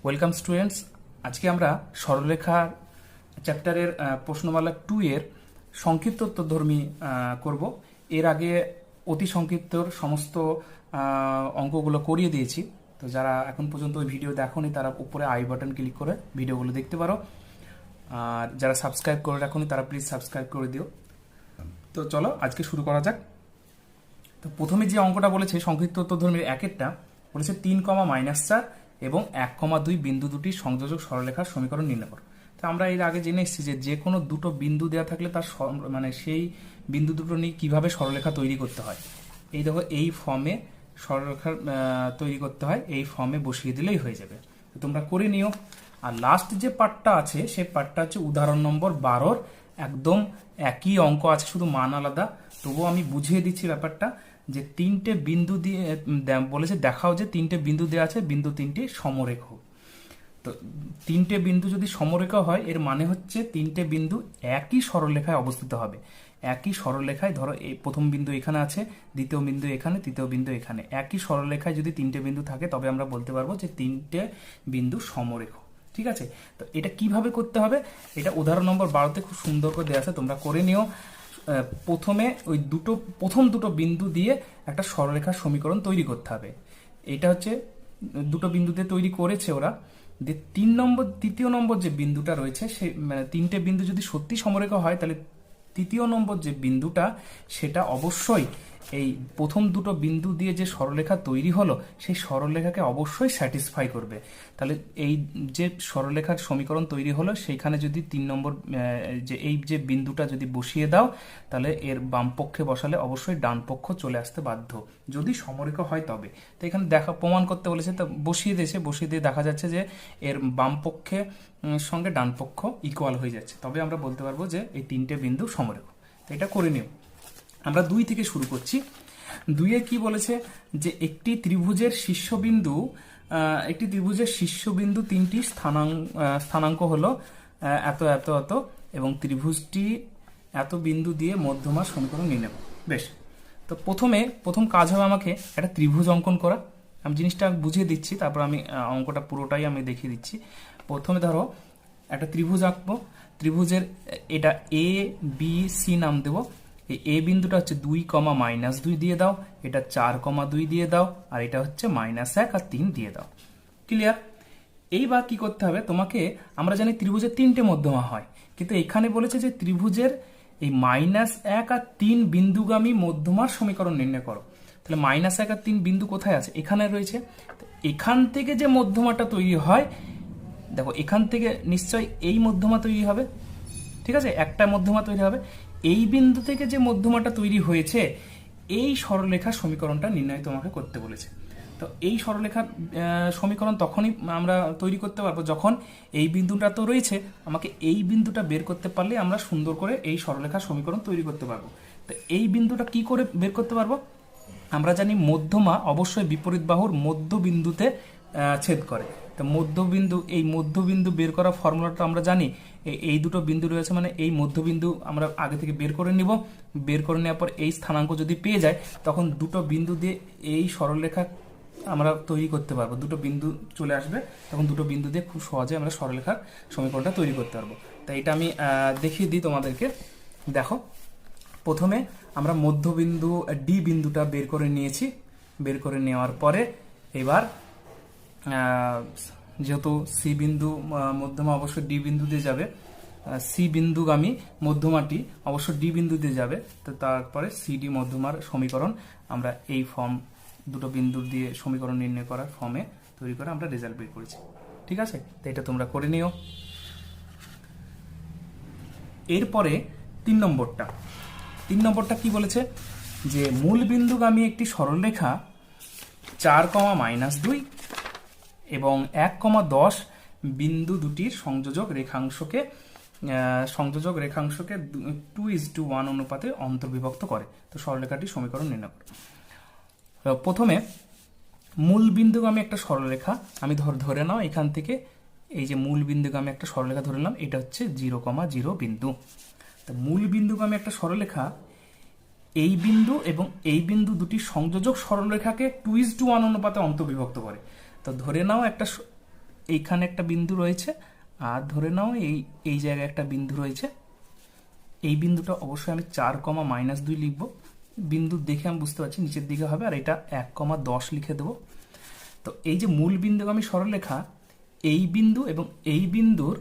Welcome students. আজকে আমরা সরলরেখার চ্যাপ্টারের প্রশ্নমালা 2 এর সংক্ষিপ্ত উত্তরধর্মী করব। এর আগে অতি সংক্ষিপ্তর সমস্ত অঙ্কগুলো করিয়ে দিয়েছি। তো যারা এখন পর্যন্ত ওই ভিডিও দেখোনি তারা উপরে আই বাটন ক্লিক করে ভিডিওগুলো দেখতে পারো। আর যারা সাবস্ক্রাইব করে রাখোনি তারা প্লিজ সাবস্ক্রাইব করে দিও। তো চলো আজকে শুরু করা যাক। তো প্রথমে যে অঙ্কটা বলেছে সংক্ষিপ্ত উত্তরধর্মীর একেরটা বলেছে 3, -4 এবং 1, 2 বিন্দু দুটি সংযোজক সরলরেখার সমীকরণ নির্ণয় করো। তো আমরা এর আগে জেনে এসেছি যে কোনো দুটো বিন্দু দেওয়া থাকলে তার মানে সেই বিন্দু দুটো নিয়ে কিভাবে সরলরেখা তৈরি করতে হয়। এই দেখো এই ফর্মে সরলরেখা তৈরি করতে হয়, এই ফর্মে বসিয়ে দিলেই হয়ে যাবে। তো তোমরা করে নিও। আর লাস্ট যে পার্টটা আছে সেই পার্টটা হচ্ছে উদাহরণ নম্বর 12। একদম একই অঙ্ক আছে, শুধু মান আলাদা। তবুও আমি বুঝিয়ে দিচ্ছি ব্যাপারটা যে তিনটে বিন্দু দিয়ে বলেছে দেখাও যে তিনটে বিন্দু দেওয়া আছে, বিন্দু তিনটি সমরেখ। তো তিনটে বিন্দু যদি সমরেখা হয় এর মানে হচ্ছে তিনটে বিন্দু একই সরলরেখায় অবস্থিত হবে। একই সরলরেখায় ধরো এই প্রথম বিন্দু এখানে আছে, দ্বিতীয় বিন্দু এখানে, তৃতীয় বিন্দু এখানে। একই সরলরেখায় যদি তিনটে বিন্দু থাকে তবে আমরা বলতে পারবো যে তিনটে বিন্দু সমরেখ। ঠিক আছে, তো এটা কিভাবে করতে হবে এটা উদাহরণ নম্বর 12-তে খুব সুন্দর করে দেওয়া আছে, তোমরা করে নিও। প্রথমে ওই প্রথম দুটো বিন্দু দিয়ে একটা সরলরেখার সমীকরণ তৈরি করতে হবে। এটা হচ্ছে দুটো বিন্দুতে তৈরি করেছে ওরা। তৃতীয় নম্বর যে বিন্দুটা রয়েছে সেই মানে তিনটে বিন্দু যদি সত্যি সমরেখা হয় তাহলে তৃতীয় নম্বর যে বিন্দুটা সেটা অবশ্যই এই প্রথম দুটো বিন্দু দিয়ে যে সরলরেখা তৈরি হলো সেই সরলরেখাকে অবশ্যই স্যাটিসফাই করবে। তাহলে এই যে সরলরেখার সমীকরণ তৈরি হলো সেইখানে যদি 3 নম্বর যে এই যে বিন্দুটা যদি বসিয়ে দাও তাহলে এর বাম পক্ষে বসালে অবশ্যই ডান পক্ষ চলে আসতে বাধ্য, যদি সমরেখা হয় তবে। তো এখানে প্রমাণ করতে বলেছে, তো বসিয়ে দিয়ে দেখা যাচ্ছে যে এর বাম পক্ষে সঙ্গে ডান পক্ষ ইকুয়াল হয়ে যাচ্ছে, তবে আমরা বলতে পারবো যে এই তিনটে বিন্দু সমরেখা। তো এটা করে নিও। আমরা 2 থেকে শুরু করছি। 2-এ কি বলেছে যে একটি ত্রিভুজের শীর্ষবিন্দু তিনটি স্থানাঙ্ক হলো এত এত এত এবং ত্রিভুজটি এত বিন্দু দিয়ে মধ্যমার সমীকরণ নির্ণয় করো। বেশ, তো প্রথম কাজ হবে আমাকে একটা ত্রিভুজ অঙ্কন করা। আমি জিনিসটা বুঝিয়ে দিচ্ছি, তারপর আমি অঙ্কটা পুরোটাই আমি দেখিয়ে দিচ্ছি। প্রথমে ধরো একটা ত্রিভুজ আঁকবো। ত্রিভুজের এটা এ বি সি নাম দেবো। এই এ বিন্দুটা হচ্ছে 2, -2 দিয়ে দাও, এটা 4, 2 দিয়ে দাও, আর এটা হচ্ছে -1 আর 3 দিয়ে দাও। ক্লিয়ার? এইবার কি করতে হবে তোমাকে, আমরা জানি ত্রিভুজের 3টে মধ্যমা হয়, কিন্তু এখানে বলেছে যে ত্রিভুজের এই -1 আর 3 বিন্দুগামী মধ্যমার সমীকরণ নির্ণয় করো। তাহলে -1 আর 3 বিন্দু কোথায় আছে? এখানে রয়েছে। এখান থেকে যে মধ্যমাটা তৈরি হয়, দেখো এখান থেকে নিশ্চয় এই মধ্যমা তৈরি হবে। ঠিক আছে, একটা মধ্যমা তৈরি হবে। এই বিন্দু থেকে যে মধ্যমাটা তৈরি হয়েছে এই সরলরেখার সমীকরণটা নির্ণয় তোমাকে করতে বলেছে। তো এই সরলরেখার সমীকরণ তখনই আমরা তৈরি করতে পারবো যখন এই বিন্দুটা তো রয়েছে, আমাকে এই বিন্দুটা বের করতে পারলে আমরা সুন্দর করে এই সরলরেখার সমীকরণ তৈরি করতে পারবো। তো এই বিন্দুটা কি করে বের করতে পারবো? আমরা জানি মধ্যমা অবশ্যই বিপরীত বাহুর মধ্যবিন্দুতে ছেদ করে। তো মধ্যবিন্দু বের করার ফর্মুলাটা আমরা জানি। এই দুটো বিন্দু রয়েছে মানে এই মধ্যবিন্দু আমরা আগে থেকে বের করে নিব। বের করে নেওয়ার পর এই স্থানাঙ্ক যদি পেয়ে যায় তখন দুটো বিন্দু দিয়ে এই সরলরেখা আমরা তৈরি করতে পারবো। দুটো বিন্দু চলে আসবে, তখন দুটো বিন্দু দিয়ে খুব সহজে আমরা সরলরেখার সমীকরণটা তৈরি করতে পারবো। তাই এটা আমি দেখিয়ে দিই তোমাদেরকে। দেখো, প্রথমে আমরা মধ্যবিন্দু ডি বিন্দুটা বের করে নিয়েছি। বের করে নেওয়ার পরে এবার যেহেতু সি বিন্দু মধ্যমা অবশ্যই ডি বিন্দু দিয়ে যাবে, সি বিন্দুগামী মধ্যমাটি অবশ্য ডি বিন্দু দিয়ে যাবে। তো তারপরে সিডি মধ্যমার সমীকরণ আমরা এই ফর্ম দুটো বিন্দু দিয়ে সমীকরণ নির্ণয় করার ফর্মে তৈরি করে আমরা রেজাল্ট বের করেছি। ঠিক আছে, তো এটা তোমরা করে নিও। এরপরে 3 নম্বরটা কি বলেছে যে মূল বিন্দুগামী একটি সরলরেখা 4, -2 এবং 1, 10 বিন্দু দুটির সংযোজক রেখাংশকে 2:1 অনুপাতে অন্তর্বিভক্ত করে। তো সরলরেখাটির সমীকরণ নির্ণয় করো। প্রথমে মূল বিন্দুগামী একটা সরলরেখা আমি ধরে নাও, এখান থেকে এই যে মূল বিন্দুগামী একটা সরলরেখা ধরে নিলাম, এটা হচ্ছে 0, 0 বিন্দু। তো মূল বিন্দুগামী একটা সরলরেখা এই বিন্দু এবং এই বিন্দু দুটি সংযোজক সরলরেখাকে 2:1 অনুপাতে অন্তর্বিভক্ত করে। তো ধরে নাও এইখানে একটা বিন্দু রয়েছে, আর ধরে নাও এই জায়গায় একটা বিন্দু রয়েছে। এই বিন্দুটা অবশ্যই আমি 4,-2 লিখবো। বিন্দু দেখে আমি বুঝতে পারছি নিচের দিকে হবে, আর এটা 1,10 লিখে দেবো। তো এই যে মূল বিন্দুগামী সরলরেখা, এই বিন্দু এবং এই বিন্দুর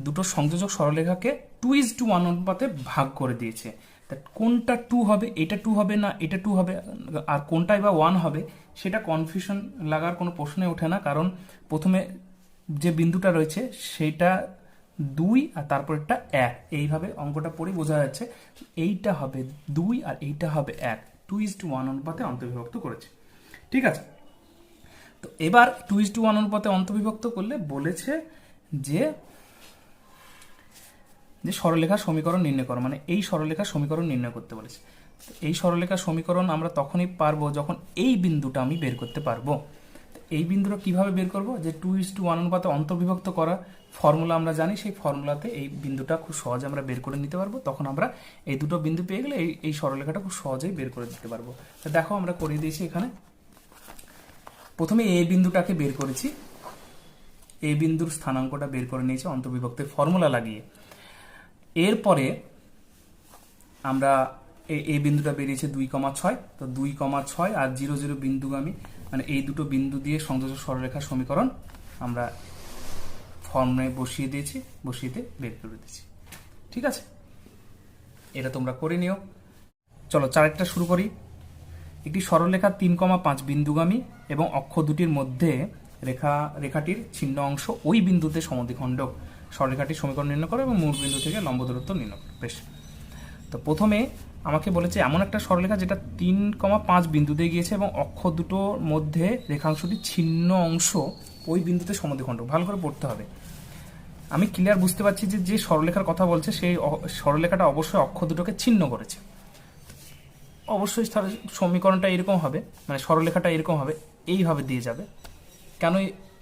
দুটো সংযোজক সরলরেখাকে 2:1 অনুপাতে ভাগ করে দিয়েছে। তা কোনটা 2 হবে, এটা 2 হবে না এটা 2 হবে, আর কোনটাই বা 1 হবে, সেটা কনফিউশন লাগার কোনো প্রশ্নে ওঠে না। কারণ প্রথমে যে বিন্দুটা রয়েছে সেটা 2 আর তারপরটা 1, এইভাবে অঙ্কটা পড়ে বোঝা যাচ্ছে এইটা হবে 2 আর এইটা হবে 1, 2:1 অনুপাতে অন্তর্বিভক্ত করেছে। ঠিক আছে, তো এবার 2:1 অনুপাতে অন্তর্বিভক্ত করলে বলেছে যে সরলরেখার সমীকরণ নির্ণয় করো, মানে এই সরলরেখার সমীকরণ নির্ণয় করতে বলেছে। এই সরলরেখার সমীকরণ আমরা তখনই পারবো যখন এই বিন্দুটা আমি বের করতে পারবো। এই বিন্দুটা কিভাবে বের করব, যে 2:1 অনুপাতে অন্তর্বিভক্ত করা ফর্মুলা আমরা জানি, সেই ফর্মুলাতে এই বিন্দুটা খুব সহজে আমরা বের করে নিতে পারবো। তখন আমরা এই দুটো বিন্দু পেয়ে গেলে এই সরলরেখাটা খুব সহজেই বের করে দিতে পারবো। তো দেখো আমরা করে দিয়েছি। এখানে প্রথমে এই বিন্দুটাকে বের করেছি, এই বিন্দুর স্থানাঙ্কটা বের করে নিয়েছি অন্তর্বিভক্তের ফর্মুলা লাগিয়ে। এরপরে আমরা এই বিন্দুটা বেরিয়েছে 2,6, তো 2,6 আর 0,0 বিন্দুগামী, মানে এই দুটো বিন্দু দিয়ে সংযোজক সরলরেখার সমীকরণ আমরা ফর্মে বসিয়ে দিয়েছি, বসিয়ে বের করে দিয়েছি। ঠিক আছে, এটা তোমরা করে নিও। চলো 4টা শুরু করি। একটি সরলরেখা 3,5 বিন্দুগামী এবং অক্ষ দুটির মধ্যে রেখাটির ছিন্ন অংশ ওই বিন্দুতে সমদ্বিখণ্ডক। সরলরেখাটির সমীকরণ নির্ণয় করো এবং মূল বিন্দু থেকে লম্ব দূরত্ব নির্ণয় করো। বেশ, তো প্রথমে আমাকে বলেছে এমন একটা সরলরেখা যেটা 3,5 বিন্দুতে গিয়েছে এবং অক্ষ দুটোর মধ্যে রেখাংশটির ছিন্ন অংশ ওই বিন্দুতে সমদ্বিখণ্ডক। ভালো করে পড়তে হবে। আমি ক্লিয়ার বুঝতে পারছি যে সরলরেখার কথা বলছে সেই সরলরেখাটা অবশ্যই অক্ষ দুটোকে ছিন্ন করেছে। অবশ্যই সমীকরণটা এরকম হবে, মানে সরলরেখাটা এরকম হবে, এইভাবে দিয়ে যাবে। কেন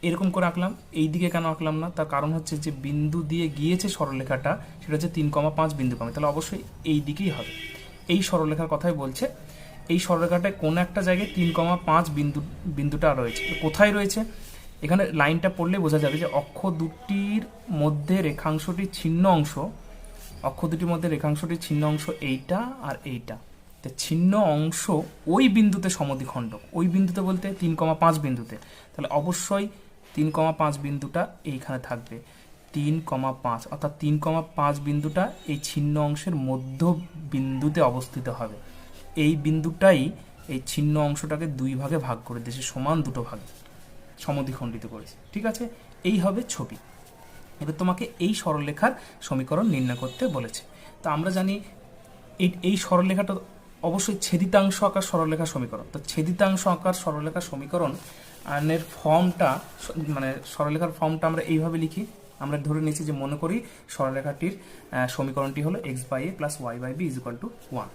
এরকম করে আঁকলাম, এই দিকে কেন আঁকলাম না, তার কারণ হচ্ছে যে বিন্দু দিয়ে গিয়েছে সরলরেখাটা, সেটা হচ্ছে 3,5 বিন্দুগামী, তাহলে অবশ্যই এই দিকেই হবে। এই সরলরেখার কথাই বলছে। এই সরলরেখাটায় কোনো একটা জায়গায় 3,5 বিন্দুটা রয়েছে। কোথায় রয়েছে, এখানে লাইনটা পড়লে বোঝা যাবে যে অক্ষ দুটির মধ্যে রেখাংশটির ছিন্ন অংশ, অক্ষ দুটির মধ্যে রেখাংশটির ছিন্ন অংশ এইটা আর এইটা। ছিন্ন অংশ ওই বিন্দুতে সমদ্বিখণ্ডক, ওই বিন্দুতে বলতে 3,5 বিন্দুতে, তাহলে অবশ্যই 3,5 বিন্দুটা এইখানে থাকবে। 3,5 অর্থাৎ 3,5 বিন্দুটা এই ছিন্ন অংশের মধ্য বিন্দুতে অবস্থিত হবে। এই বিন্দুটাই এই ছিন্ন অংশটাকে 2 ভাগে ভাগ করে দিয়েছে, সমান 2 ভাগে সমদ্বিখণ্ডিত করেছে। ঠিক আছে, এই হবে ছবি। এবার তোমাকে এই সরলরেখার সমীকরণ নির্ণয় করতে বলেছে। তো আমরা জানি এই সরলরেখাটা অবশ্যই ছেদিতাংশ আকার সরলরেখার সমীকরণ। তো ছেদিতাংশ আকার সরলরেখার সমীকরণ এর ফর্মটা, মানে সরলরেখার ফর্মটা আমরা এইভাবে লিখি। আমরা ধরে নিয়েছি যে মনে করি সরলরেখাটির সমীকরণটি হলো x/a + y/b = 1।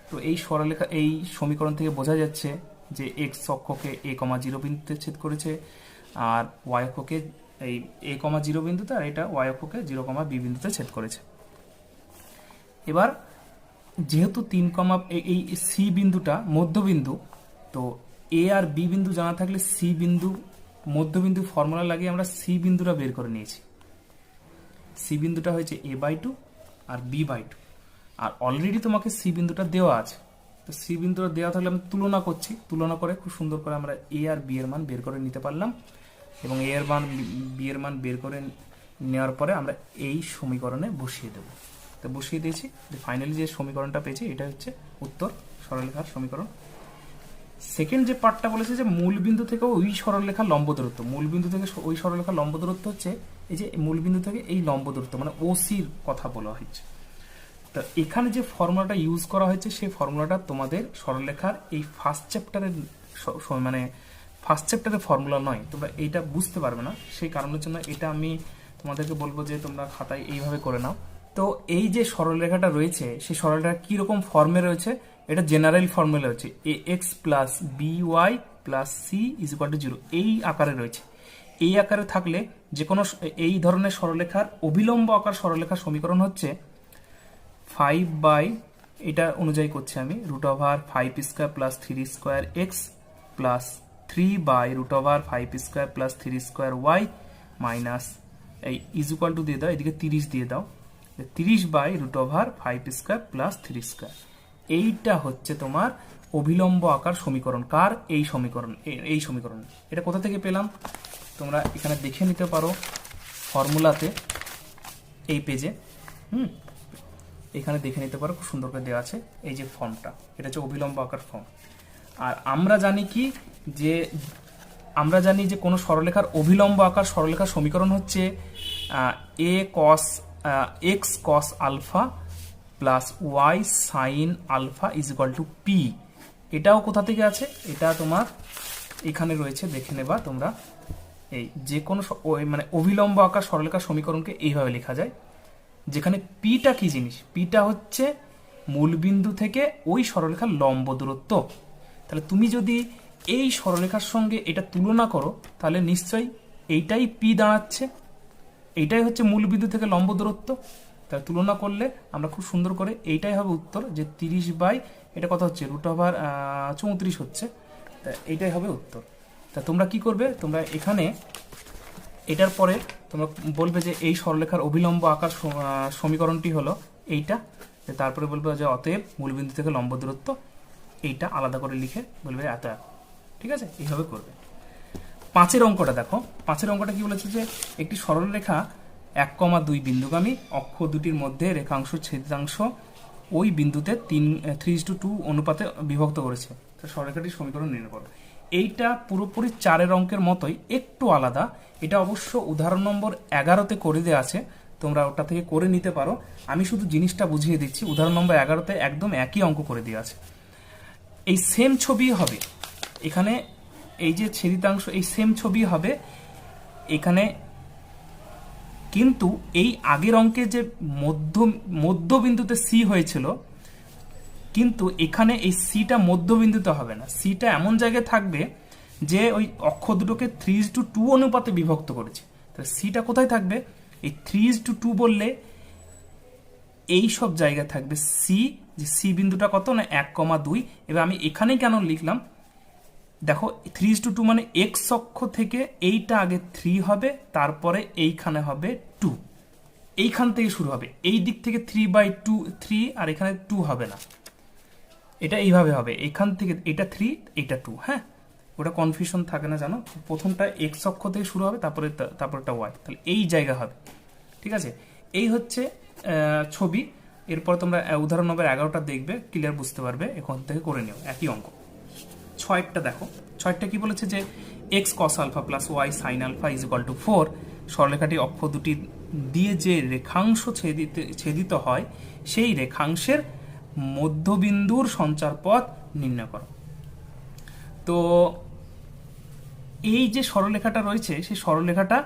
তো এই সরলরেখা, এই সমীকরণ থেকে বোঝা যাচ্ছে যে x অক্ষকে a, 0 বিন্দুতে ছেদ করেছে, আর y অক্ষকে এই a, 0 বিন্দুতে, আর এটা y অক্ষকে 0, b বিন্দুতে ছেদ করেছে। এবার যেহেতু এই সি বিন্দুটা মধ্যবিন্দু, তো এ আর বি বিন্দু জানা থাকলে সি বিন্দু মধ্যবিন্দু ফর্মুলা লাগিয়ে আমরা সি বিন্দুটা বের করে নিয়েছি। সি বিন্দুটা হয়েছে a/2 আর b/2, আর অলরেডি তোমাকে সি বিন্দুটা দেওয়া আছে। তো সি বিন্দুটা দেওয়া থাকলে আমি তুলনা করছি, তুলনা করে খুব সুন্দর করে আমরা এ আর বি এর মান বের করে নিতে পারলাম, এবং এ এর মান বি এর মান বের করে নেওয়ার পরে আমরা এই সমীকরণে বসিয়ে দেবো। তো বসিয়ে দিয়েছি, ফাইনালি যে সমীকরণটা পেয়েছি এটা হচ্ছে উত্তর সরলরেখার সমীকরণ। সেকেন্ড যে পার্টটা বলেছে যে মূল বিন্দু থেকে ওই সরলরেখার লম্ব দূরত্ব, মূল বিন্দু থেকে ওই সরলরেখার লম্ব দূরত্ব হচ্ছে এই যে মূল বিন্দু থেকে এই লম্ব দূরত্ব, মানে ওসির কথা বলা হয়েছে। তো এখানে যে ফর্মুলাটা ইউজ করা হয়েছে সেই ফর্মুলাটা তোমাদের সরলরেখার এই ফার্স্ট চ্যাপ্টারের ফর্মুলা নয়, তোমরা এইটা বুঝতে পারবে না। সেই কারণের জন্য এটা আমি তোমাদেরকে বলবো যে তোমরা খাতায় এইভাবে করে নাও। তো এই যে সরলরেখাটা রয়েছে সেই সরলরেখা কিরকম ফর্মে রয়েছে, এটা জেনারেল ফর্মুলা রয়েছে ax + by + c = 0, এই আকারে রয়েছে। এই আকারে থাকলে যে কোনো এই ধরনের সরলরেখার অভিলম্ব আকার সরলরেখার সমীকরণ হচ্ছে 5 এটা অনুযায়ী করছি আমি √5² + 3² x + 3 √5² + 3² y মাইনাস এই ইজ ইকুয়াল টু দিয়ে দাও, এদিকে 30 দিয়ে দাও, 30/√5² প্লাস 3²। এইটা হচ্ছে তোমার অভিলম্ব আকার সমীকরণ। কার? এই সমীকরণ। এই সমীকরণ এটা কোথা থেকে পেলাম তোমরা এখানে দেখে নিতে পারো ফর্মুলাতে, এই পেজে। এখানে দেখে নিতে পারো, খুব সুন্দর করে দেওয়া আছে এই যে ফর্মটা, এটা হচ্ছে অভিলম্ব আকার ফর্ম। আর আমরা জানি কি, যে আমরা জানি যে কোনো সরলরেখার অভিলম্ব আকার সরলরেখার সমীকরণ হচ্ছে x cos alpha plus y sin alpha is equal to p. এটাও কোথা থেকে আছে? এটা তোমার এখানে রয়েছে, দেখে নেবা তোমরা। এই যে কোনো মানে অভিলম্ব আকার সরলরেখার সমীকরণকে এইভাবে লেখা যায়, যেখানে পিটা কি জিনিস? পিটা হচ্ছে মূলবিন্দু থেকে ওই সরলরেখার লম্ব দূরত্ব। তাহলে তুমি যদি এই সরলরেখার সঙ্গে এটা তুলনা করো, তাহলে নিশ্চয়ই এইটাই পি দাঁড়াচ্ছে, এইটাই হচ্ছে মূলবিন্দু থেকে লম্ব দূরত্ব। তাহলে তুলনা করলে আমরা খুব সুন্দর করে এইটাই হবে উত্তর, যে 30 এটা কত হচ্ছে, √34 হচ্ছে। তা এইটাই হবে উত্তর। তা তোমরা কি করবে, তোমরা এখানে এটার পরে তোমরা বলবে যে এই সরলরেখার অভিলম্ব আকার সমীকরণটি হলো এইটা, তারপরে বলবে যে অতএব মূলবিন্দু থেকে লম্ব দূরত্ব, এইটা আলাদা করে লিখে বলবে এত। ঠিক আছে, এইভাবে করবে। 5 অঙ্কটা দেখো। 5 অঙ্কটা কি বলেছে, যে একটি সরলরেখা 1,2 বিন্দুগামী অক্ষ দুটির মধ্যে রেখাংশ ছেদিতাংশ ওই বিন্দুতে 3:2 অনুপাতে বিভক্ত করেছে। তো সরলরেখাটির সমীকরণ নির্ণয় করো। এইটা পুরোপুরি 4 অঙ্কের মতোই, একটু আলাদা। এটা অবশ্য উদাহরণ নম্বর 11তে করে দেওয়া আছে, তোমরা ওটা থেকে করে নিতে পারো। আমি শুধু জিনিসটা বুঝিয়ে দিচ্ছি। উদাহরণ নম্বর 11তে একদম একই অঙ্ক করে দেওয়া আছে। এই সেম ছবি হবে এখানে, এই যে ছেদিতাংশ, এই সেম ছবি হবে এখানে, কিন্তু এই আগের অঙ্কে যে মধ্যবিন্দুতে সি হয়েছিল, কিন্তু এখানে এই সিটা মধ্যবিন্দুতে হবে না। সিটা এমন জায়গায় থাকবে যে ওই অক্ষ দুটোকে 3:2 অনুপাতে বিভক্ত করেছে। তাহলে সিটা কোথায় থাকবে? এই 3:2 বললে এই সব জায়গায় থাকবে সি, যে সি বিন্দুটা কত না 1,2। এবার আমি এখানে কেন লিখলাম দেখো, 3:2 মানে এক্স অক্ষ থেকে এইটা আগে 3 হবে, তারপরে এইখানে হবে 2, এইখান থেকে শুরু হবে। এই দিক থেকে 3/2 আর এখানে 2 হবে না, এটা এইভাবে হবে। এখান থেকে এটা 3, এটা 2। হ্যাঁ, ওটা কনফিউশন থাকে না জানো। প্রথমটা এক্স অক্ষ থেকে শুরু হবে, তারপরেটা ওয়াই, তাহলে এই জায়গা হবে। ঠিক আছে, এই হচ্ছে ছবি। এরপর তোমরা উদাহরণ নম্বর 11টা দেখবে, ক্লিয়ার বুঝতে পারবে। এখান থেকে করে নিও একই অঙ্ক। 6টা দেখো। 6টা কি বলেছে, যে x cos alpha plus y sin alpha is equal to 4। সরলরেখাটি অক্ষ দুটি দিয়ে যে রেখাংশ ছেদিত হয়, সেই রেখাংশের মধ্যবিন্দুর সঞ্চার পথ নির্ণয় করো। তো এই যে সরলরেখাটা রয়েছে, সেই সরলরেখাটা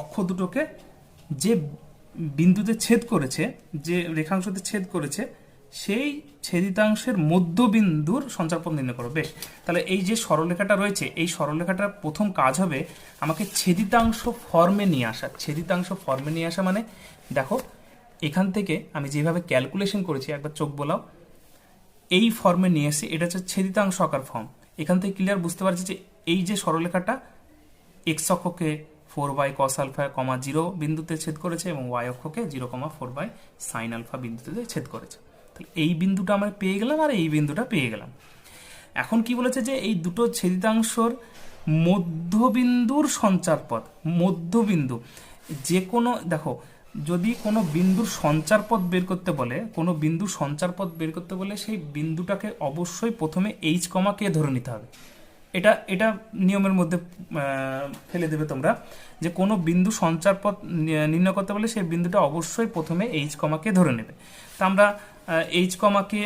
অক্ষ দুটোকে যে বিন্দুতে ছেদ করেছে, যে রেখাংশতে ছেদ করেছে, সেই ছেদিতাংশের মধ্যবিন্দুর সঞ্চারপথ নির্ণয় করো। বেশ, তাহলে এই যে সরলরেখাটা রয়েছে, এই সরলরেখাটার প্রথম কাজ হবে আমাকে ছেদিতাংশ ফর্মে নিয়ে আসা। ছেদিতাংশ ফর্মে নিয়ে আসা মানে দেখো, এখান থেকে আমি যেভাবে ক্যালকুলেশন করেছি, একবার চোখ বোলাও, এই ফর্মে নিয়ে এসে, এটা হচ্ছে ছেদিতাংশ আকার ফর্ম। এখান থেকে ক্লিয়ার বুঝতে পারছি যে এই যে সরলরেখাটা এক্স অক্ষকে 4/cos আলফা, 0 বিন্দুতে ছেদ করেছে, এবং ওয়াই অক্ষকে 0,4/sin আলফা বিন্দুতে ছেদ করেছে। তাহলে এই বিন্দুটা আমরা পেয়ে গেলাম, আর এই বিন্দুটা পেয়ে গেলাম। এখন কি বলেছে, যে এই দুটো ছেদিতাংশর মধ্যবিন্দুর সঞ্চারপথ। মধ্যবিন্দু যে কোনো, দেখো, যদি কোনো বিন্দুর সঞ্চারপথ বের করতে বলে, কোনো বিন্দুর সঞ্চারপথ বের করতে বলে, সেই বিন্দুটাকে অবশ্যই প্রথমে এইচ কমা কে ধরে নিতে হবে। এটা নিয়মের মধ্যে ফেলে দেবে তোমরা, যে কোনো বিন্দু সঞ্চারপথ নির্ণয় করতে বলে সেই বিন্দুটা অবশ্যই প্রথমে এইচ কমাকে ধরে নেবে। তা আমরা এইচ কমাকে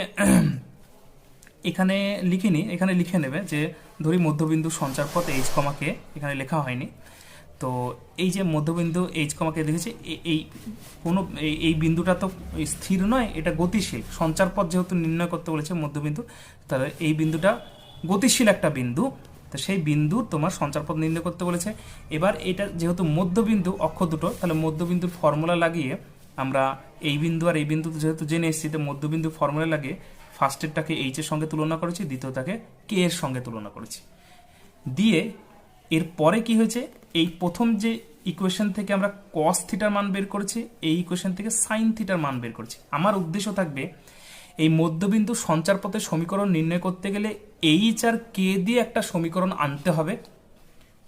এখানে লিখিনি, এখানে লিখে নেবে, যে ধরি মধ্যবিন্দু সঞ্চারপথ এইচ কমাকে, এখানে লেখা হয়নি। তো এই যে মধ্যবিন্দু এইচ কমাকে দেখেছি, এই বিন্দুটা তো স্থির নয়, এটা গতিশীল। সঞ্চারপথ যেহেতু নির্ণয় করতে বলেছে মধ্যবিন্দু, তাহলে এই বিন্দুটা গতিশীল একটা বিন্দু। তো সেই বিন্দু তোমার সঞ্চারপথ নির্ণয় করতে বলেছে। এবার এটা যেহেতু মধ্যবিন্দু অক্ষ দুটো, তাহলে মধ্যবিন্দুর ফর্মুলা লাগিয়ে আমরা এই বিন্দু আর এই বিন্দু যেহেতু জেনে এসেছি, তো মধ্যবিন্দু ফর্মুলা লাগিয়ে ফার্স্টেরটাকে এইচ এর সঙ্গে তুলনা করেছি, দ্বিতীয়টাকে কে এর সঙ্গে তুলনা করেছি। দিয়ে এর পরে কি হয়েছে, এই প্রথম যে ইকুয়েশন থেকে আমরা কস থিটার মান বের করেছি, এই ইকুয়েশন থেকে সাইন থিটার মান বের করেছি। আমার উদ্দেশ্য থাকবে এই মধ্যবিন্দু সঞ্চার পথের সমীকরণ নির্ণয় করতে গেলে এইচ আর কে দিয়ে একটা সমীকরণ আনতে হবে,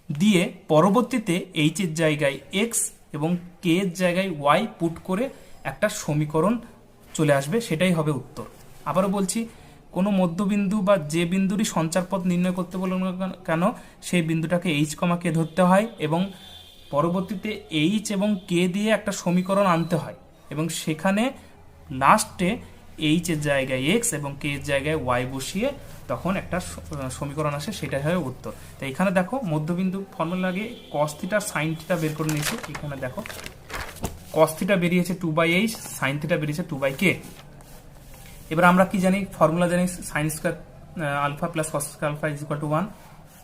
দিয়ে পরবর্তীতে এইচ এর জায়গায় এক্স এবং কে এর জায়গায় ওয়াই পুট করে একটা সমীকরণ চলে আসবে, সেটাই হবে উত্তর। আবারও বলছি, কোনো মধ্যবিন্দু বা যে বিন্দুরই সঞ্চার পথ নির্ণয় করতে বলুন কেন, সেই বিন্দুটাকে এইচ কমা কে ধরতে হয় এবং পরবর্তীতে এইচ এবং কে দিয়ে একটা সমীকরণ আনতে হয় এবং সেখানে লাস্টে এইচ এর জায়গায় এক্স এবং কে এর জায়গায় ওয়াই বসিয়ে তখন একটা সমীকরণ আসে, সেটাই হয় উত্তর। তো এখানে দেখো মধ্যবিন্দু ফর্মুলা লাগে কস থিটা সাইন থিটা বের করে নিয়েছি। এখানে দেখো কস থিটা বেরিয়েছে 2/h, সাইন থিটা বেরিয়েছে 2/k। এবার আমরা কি জানি, ফর্মুলা জানি sine square alpha plus cos square alpha is equal to 1।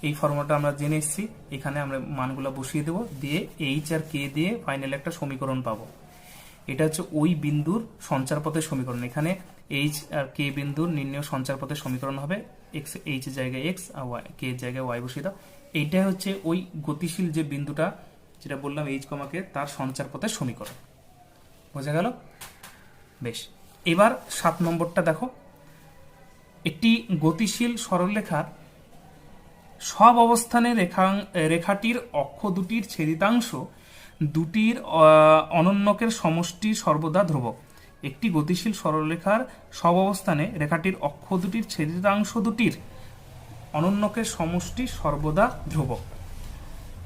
এই ফর্মুলাটা আমরা জেনে এসেছি। এখানে আমরা মানগুলো বসিয়ে দেবো, দিয়ে এইচ আর কে দিয়ে ফাইনালি একটা সমীকরণ পাবো। এটা হচ্ছে ওই বিন্দুর সঞ্চার পথের সমীকরণ। এখানে এইচ আর কে বিন্দুর নির্ণয় সঞ্চার পথের সমীকরণ হবে এক্স, এইচ এর জায়গায় এক্স আর ওয়াই, কে এর জায়গায় ওয়াই বসিয়ে দাও। এইটাই হচ্ছে ওই গতিশীল যে বিন্দুটা যেটা বললাম এইচ কমা কে, তার সঞ্চার পথের সমীকরণ। বোঝা গেল? বেশ, এবার 7 নম্বরটা দেখো। একটি গতিশীল সরলরেখার সব অবস্থানে রেখাটির অক্ষ দুটির ছেদিতাংশ দুটির অনন্যকের সমষ্টি সর্বদা ধ্রুবক। একটি গতিশীল সরলরেখার সব অবস্থানে রেখাটির অক্ষ দুটির ছেদিতাংশ দুটির অনন্যকের সমষ্টি সর্বদা ধ্রুবক।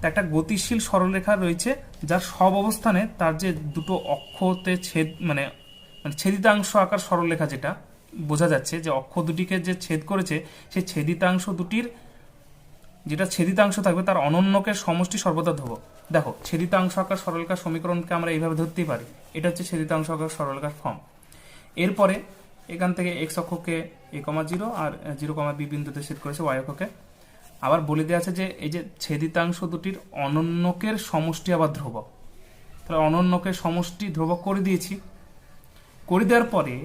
একটা গতিশীল সরলরেখা রয়েছে যার সব অবস্থানে তার যে দুটো অক্ষতে ছেদ মানে ছেদিতাংশ আকার সরলরেখা, যেটা বোঝা যাচ্ছে যে অক্ষ দুটিকে যে ছেদ করেছে সেই ছেদিতাংশ দুটির যেটা ছেদিতাংশ থাকবে তার অনন্যকের সমষ্টি সর্বদা ধ্রুবক। দেখো ছেদিতাংশ আকার সরলরেখার সমীকরণকে আমরা এইভাবে ধরতেই পারি, এটা হচ্ছে ছেদিতাংশ আকার সরলরেখার ফর্ম। এরপরে এখান থেকে এক্স অক্ষকে a,0 আর 0,b বিন্দুতে ছেদ করেছে ওয়াই অক্ষকে। আবার বলে দেওয়া আছে যে এই যে ছেদিতাংশ দুটির অনন্যকের সমষ্টি আবার ধ্রুবক, তাহলে অনন্যকের সমষ্টি ধ্রুবক করে দিয়েছি। করে দেওয়ার পরে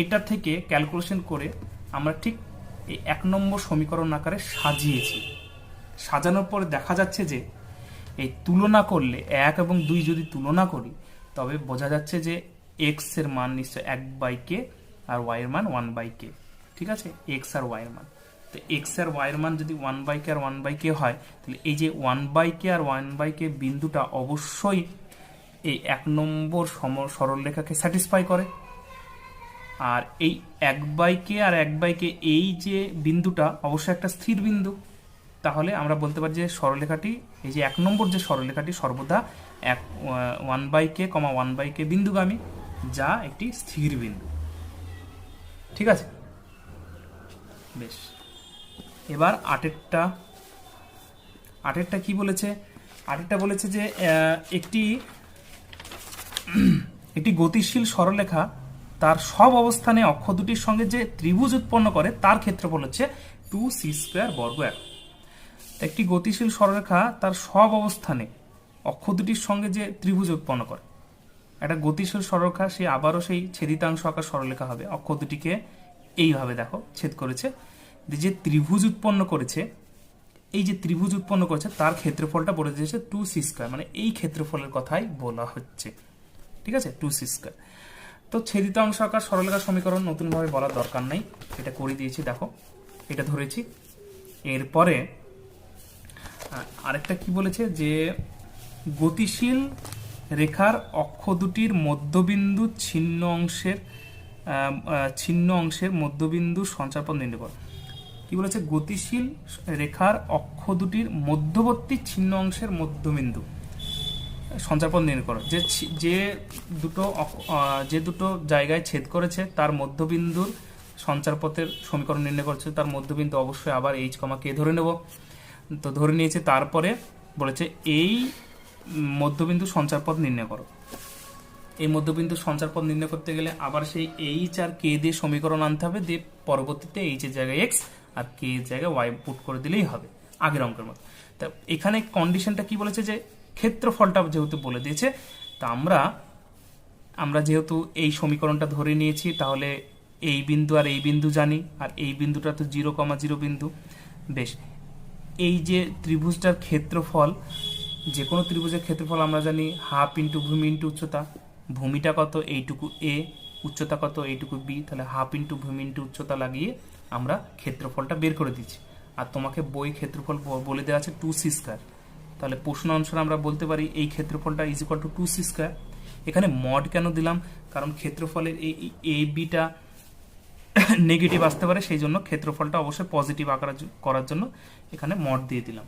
এটা থেকে ক্যালকুলেশন করে আমরা ঠিক এই 1 নম্বর সমীকরণ আকারে সাজিয়েছি। সাজানোর পরে দেখা যাচ্ছে যে এই তুলনা করলে 1 এবং 2 যদি তুলনা করি তবে বোঝা যাচ্ছে যে এক্স এর মান নিশ্চয় 1/k আর ওয়াই এর মান 1/k। ঠিক আছে, এক্স আর ওয়াই এর মান। তো এক্স আর ওয়াই এর মান যদি 1/k আর 1/k হয়, তাহলে এই যে 1/k আর 1/k বিন্দুটা অবশ্যই এই 1 নম্বর সরলরেখাকে স্যাটিসফাই করে। আর এই 1/k আর 1/k এই যে বিন্দুটা অবশ্যই একটা স্থির বিন্দু। তাহলে আমরা বলতে পারি যে সরলরেখাটি, এই যে 1 নম্বর যে সরলরেখাটি সর্বদা 1/k, 1/k বিন্দুগামী, যা একটি স্থির বিন্দু। ঠিক আছে, বেশ। এবার 8এরটা কি বলেছে? 8এরটা বলেছে যে একটি গতিশীল সরলরেখা তার সব অবস্থানে অক্ষ দুটির সঙ্গে যে ত্রিভুজ উৎপন্ন করে তার ক্ষেত্রফল হচ্ছে 2c² বর্গ একক। একটি গতিশীল সরলরেখা তার সব অবস্থানে অক্ষ দুটির সঙ্গে যে ত্রিভুজ উৎপন্ন করে, একটা গতিশীল সরলরেখা সে আবারও সেই ছেদিতাংশ আকার সরলরেখা হবে। অক্ষ দুটিকে এইভাবে দেখো ছেদ করেছে, যে ত্রিভুজ উৎপন্ন করেছে, এই যে ত্রিভুজ উৎপন্ন করেছে তার ক্ষেত্রফলটা বলে দিয়েছে 2c², মানে এই ক্ষেত্রফলের কথাই বলা হচ্ছে। ঠিক আছে, 2c²। তো ছেদিতাংশ আকার সরলরেখার সমীকরণ নতুনভাবে বলার দরকার নাই, এটা করে দিয়েছি। দেখো এটা ধরেছি। এরপরে আরেকটা কি বলেছে যে গতিশীল রেখার অক্ষ দুটির মধ্যবিন্দু ছিন্ন অংশের মধ্যবিন্দু সঞ্চারপথ নির্ণয় কর। কি বলেছে? গতিশীল রেখার অক্ষ দুটির মধ্যবর্তী ছিন্ন অংশের মধ্যবিন্দু সঞ্চারপথ নির্ণয় করো। যে দুটো জায়গায় ছেদ করেছে তার মধ্যবিন্দুর সঞ্চারপথের সমীকরণ নির্ণয় করছে। তার মধ্যবিন্দু অবশ্যই আবার এইচ কমা কে ধরে নেব। তো ধরে নিয়েছে, তারপরে বলেছে এই মধ্যবিন্দু সঞ্চারপথ নির্ণয় করো। এই মধ্যবিন্দু সঞ্চারপথ নির্ণয় করতে গেলে আবার সেই এইচ আর কে দিয়ে সমীকরণ আনতে হবে, দিয়ে পরবর্তীতে এইচ এর জায়গায় এক্স আর কে এর জায়গায় ওয়াই পুট করে দিলেই হবে, আগের অঙ্কের মতো। তা এখানে কন্ডিশনটা কি বলেছে যে ক্ষেত্রফলটা যেহেতু বলে দিয়েছে, তা আমরা যেহেতু এই সমীকরণটা ধরে নিয়েছি, তাহলে এই বিন্দু আর এই বিন্দু জানি, আর এই বিন্দুটা তো 0,0 বিন্দু। বেশ, এই যে ত্রিভুজটার ক্ষেত্রফল যে কোনো ত্রিভুজের ক্ষেত্রফল আমরা জানি হাফ ইন্টু ভূমি ইন্টু উচ্চতা। ভূমিটা কত, এইটুকু এ, উচ্চতা কত, এইটুকু বি, তাহলে হাফ ইন্টু ভূমি ইন্টু উচ্চতা লাগিয়ে আমরা ক্ষেত্রফলটা বের করে দিচ্ছি। আর তোমাকে বই ক্ষেত্রফল বলে দেওয়া আছে 2c²। তাহলে প্রশ্ন অনুসারে আমরা বলতে পারি এই ক্ষেত্রফলটা ইজ ইকুয়াল টু 2c²। এখানে মড কেন দিলাম, কারণ ক্ষেত্রফলের এই বিটা নেগেটিভ আসতে পারে, সেই জন্য ক্ষেত্রফলটা অবশ্যই পজিটিভ আকার করার জন্য এখানে মড দিয়ে দিলাম।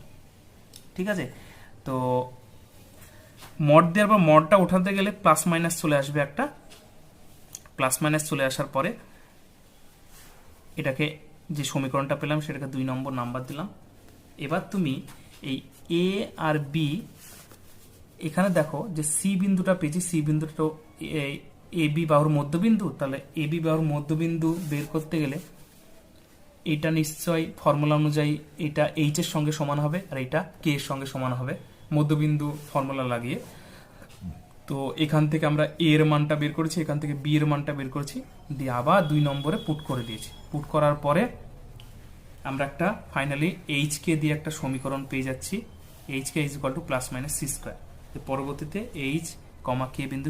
ঠিক আছে, তো মড দেওয়ার পর মডটা উঠাতে গেলে প্লাস মাইনাস চলে আসবে একটা, প্লাস মাইনাস চলে আসার পরে এটাকে যে সমীকরণটা পেলাম সেটাকে 2 নম্বর নাম্বার দিলাম। এবার তুমি এই এ আর বি, এখানে দেখো যে সি বিন্দুটা পেয়েছি, সি বিন্দুটা তো এ বি বাহুর মধ্যবিন্দু, তাহলে এ বি বাহুর মধ্যবিন্দু বের করতে গেলে এটা নিশ্চয় ফর্মুলা অনুযায়ী এটা এইচ এর সঙ্গে সমান হবে আর এটা কে এর সঙ্গে সমান হবে মধ্যবিন্দু ফর্মুলা লাগিয়ে। তো এখান থেকে আমরা এ এর মানটা বের করেছি, এখান থেকে বি এর মানটা বের করেছি, দিয়ে আবার 2 নম্বরে পুট করে দিয়েছি। পুট করার পরে আমরা একটা ফাইনালি এইচ কে দিয়ে একটা সমীকরণ পেয়ে যাচ্ছি, H K is equal two plus minus c²। পরবর্তীতে এইচ কমা কে বিন্দু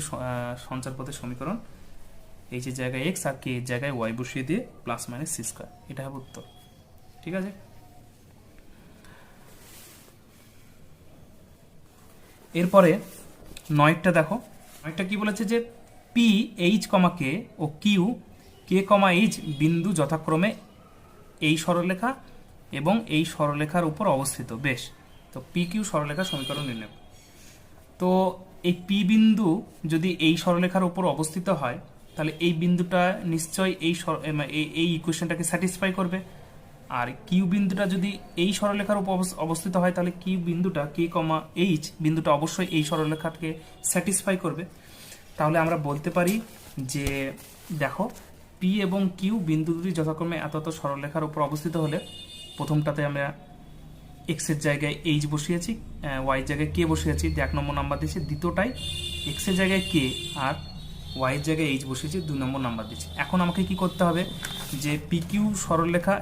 সঞ্চার পথের সমীকরণ, এইচ এর জায়গায় এক্স আর কে এর জায়গায় ওয়াই বসিয়ে দিয়ে প্লাস মাইনাস c², এটা হবে উত্তর। ঠিক আছে, এরপরে 9টা দেখো, 9টা কি বলেছে যে পি এইচ কমা কে ও কিউ কে কমা এইচ বিন্দু যথাক্রমে এই সরলরেখা এবং এই সরলরেখার উপর অবস্থিত। বেশ, তো পি কিউ সরলরেখার সমীকরণ নির্ণয়। তো এই পি বিন্দু যদি এই সরলরেখার উপর অবস্থিত হয় তাহলে এই বিন্দুটা নিশ্চয়ই এই ইকুয়েশনটাকে স্যাটিসফাই করবে। আর কিউ বিন্দুটা যদি এই সরলরেখার উপর অবস্থিত হয় তাহলে কিউ বিন্দুটা কে কমা এইচ বিন্দুটা অবশ্যই এই সরলরেখাকে স্যাটিসফাই করবে। তাহলে আমরা বলতে পারি যে দেখো পি এবং কিউ বিন্দু দুটি যথাক্রমে এত এত সরলরেখার উপর অবস্থিত হলে প্রথমটাতে আমরা এক্স এর জায়গায় এইচ বসিয়েছি, ওয়াই এর জায়গায় কে বসিয়েছি, 1 নম্বর নাম্বার দিয়েছি। দ্বিতীয়টাই এক্স এর জায়গায় কে আর ওয়াই এর জায়গায় এইচ বসিয়েছি, 2 নম্বর নাম্বার দিচ্ছি। এখন আমাকে কি করতে হবে যে পি কিউ সরলরেখা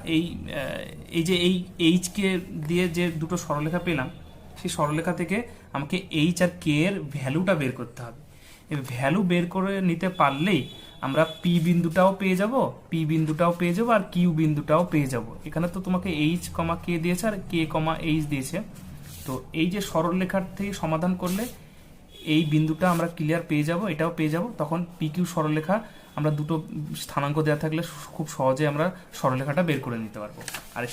এই যে এই এইচ কে দিয়ে যে দুটো সরলরেখা পেলাম সেই সরলরেখা থেকে আমাকে এইচ আর কে এর ভ্যালুটা বের করতে হবে। এই ভ্যালু বের করে নিতে পারলেই আমরা পি বিন্দুটাও পেয়ে যাব, পি বিন্দুটাও পেয়ে যাব আর কিউ বিন্দুটাও পেয়ে যাব। এখানে তো তোমাকে এইচ কমা কে দিয়েছে আর কে কমা এইচ দিয়েছে। তো এই যে সরলরেখার থেকে সমাধান করলে এই বিন্দুটা আমরা ক্লিয়ার পেয়ে যাব, এটাও পেয়ে যাব। তখন পি কিউ সরলরেখা আমরা দুটো স্থানাঙ্ক দেওয়া থাকলে খুব সহজে আমরা সরলরেখাটা বের করে নিতে পারবো। আর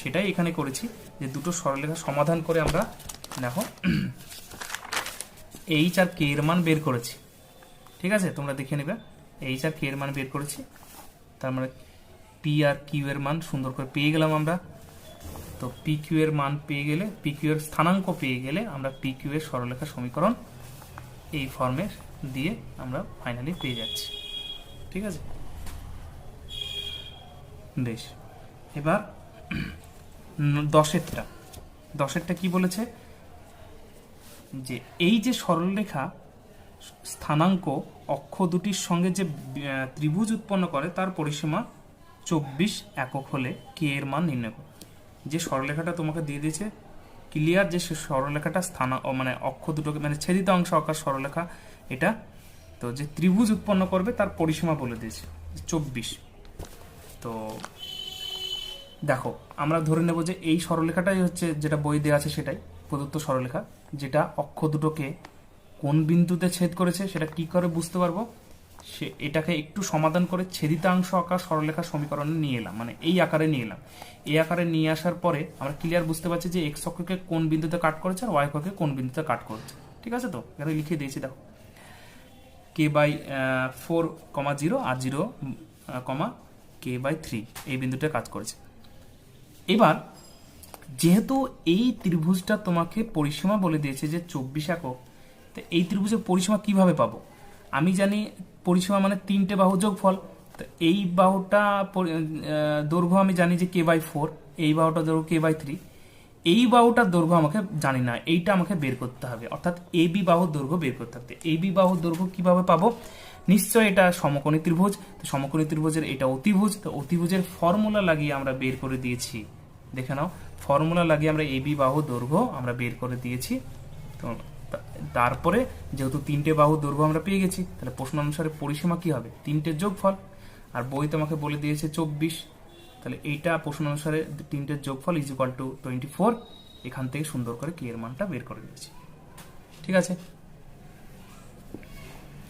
সেটাই এখানে করেছি যে দুটো সরলরেখা সমাধান করে আমরা দেখো এইচ আর কে এর মান বের করেছি। ঠিক আছে, তোমরা দেখে নেবে এইচ আর কে এর মান বের করেছি, তার মানে পি আর কিউ এর মান সুন্দর করে পেয়ে গেলাম আমরা। তো পি কিউ এর মান পেয়ে গেলে, পি কিউ এর স্থানাঙ্ক পেয়ে গেলে আমরা পি কিউ এর সরলরেখা সমীকরণ এই ফর্মে দিয়ে আমরা ফাইনালি পেয়ে যাচ্ছি। ঠিক আছে, বেশ। এবার 10এরটা কি বলেছে যে এই যে সরলরেখা স্থানাঙ্ক অক্ষ দুটির সঙ্গে যে ত্রিভুজ উৎপন্ন করে তার পরিসীমা 24 একক হলে কে এর মান নির্ণয় করো। যে সরলরেখাটা তোমাকে দিয়ে দিয়েছে ক্লিয়ার, যে সরলরেখাটা মানে অক্ষ দুটোকে মানে ছেদিত অংশ আকার সরলরেখা এটা, তো যে ত্রিভুজ উৎপন্ন করবে তার পরিসীমা বলে দিয়েছে 24। তো দেখো আমরা ধরে নেব যে এই সরলরেখাটাই হচ্ছে যেটা বই দেওয়া আছে সেটাই প্রদত্ত সরলরেখা, যেটা অক্ষ দুটোকে কোন বিন্দুতে ছেদ করেছে সেটা কি করে বুঝতে পারবো, সে এটাকে একটু সমাধান করে ছেদিতাংশ আকার সরলরেখা সমীকরণে নিয়ে এলাম, মানে এই আকারে নিয়ে এলাম। এই আকারে নিয়ে আসার পরে আমরা ক্লিয়ার বুঝতে পারছি যে এক্স অক্ষকে কোন বিন্দুতে কাট করেছে আর ওয়াই অক্ষকে কোন বিন্দুতে কাট করেছে। ঠিক আছে, তো এখানে লিখে দিয়েছি দেখো কে বাই 4,0 আর 0, কে বাই 3 এই বিন্দুটা কাজ করেছে। এবার যেহেতু এই ত্রিভুজটা তোমাকে পরিসীমা বলে দিয়েছে যে 24 একক, তো এই ত্রিভুজের পরিসীমা কিভাবে পাবো? আমি জানি পরিসীমা মানে 3টে বাহু যোগফল। তো এই বাহুটা দৈর্ঘ্য আমি জানি যে কে বাই 4, এই বাহুটা দৈর্ঘ্য কে বাই 3, এই বাহুটার দৈর্ঘ্য আমাকে জানি না, এইটা আমাকে বের করতে হবে, অর্থাৎ এ বি বাহুর দৈর্ঘ্য বের করতে হবে। এ বি বাহুর দৈর্ঘ্য কিভাবে পাবো? নিশ্চয় এটা সমকোণী ত্রিভুজ, তো সমকোণী ত্রিভুজের এটা অতিভুজ, তো অতিভুজের ফর্মুলা লাগিয়ে আমরা বের করে দিয়েছি। দেখে নাও, ফর্মুলা লাগিয়ে আমরা এ বি বাহুর দৈর্ঘ্য আমরা বের করে দিয়েছি। তো তারপরে যেহেতু 3টে বাহু দৈর্ঘ্য আমরা পেয়ে গেছি, তাহলে প্রশ্ন অনুসারে পরিসীমা কি হবে? 3টের যোগফল। আর বই তোমাকে বলে দিয়েছে 24, তাহলে এইটা প্রশ্ন অনুসারে 3টের যোগফল ইজ ইকুয়াল টু 24। এখান থেকে সুন্দর করে কে এর মানটা বের করে দিয়েছি। ঠিক আছে,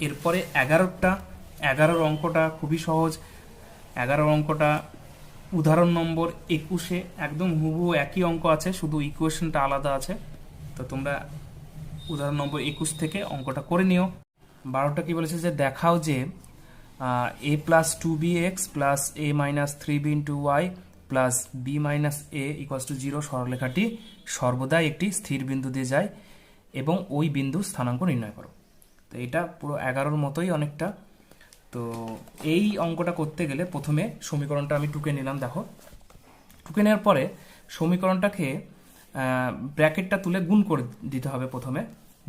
এরপরে 11 অঙ্কটা খুবই সহজ। 11 অঙ্কটা উদাহরণ নম্বর 21-এ একদম হুবহু একই অঙ্ক আছে, শুধু ইকুয়েশনটা আলাদা আছে। তো তোমরা উদাহরণ নম্বর 21 থেকে অঙ্কটা করে নিও। 12টা কি বলেছে যে দেখাও যে a plus 2bx plus a minus 3b into y plus b minus a equals to 0 সরলরেখাটি সর্বদা একটি স্থির বিন্দু দিয়ে যায় এবং ওই বিন্দু স্থানাঙ্ক নির্ণয় করো। তো এটা পুরো 11-র মতোই অনেকটা। তো এই অঙ্কটা করতে গেলে প্রথমে সমীকরণটা আমি টুকে নিলাম। দেখো, টুকে নেওয়ার পরে সমীকরণটাকে ব্র্যাকেটটা তুলে গুণ করে দিতে হবে। প্রথমে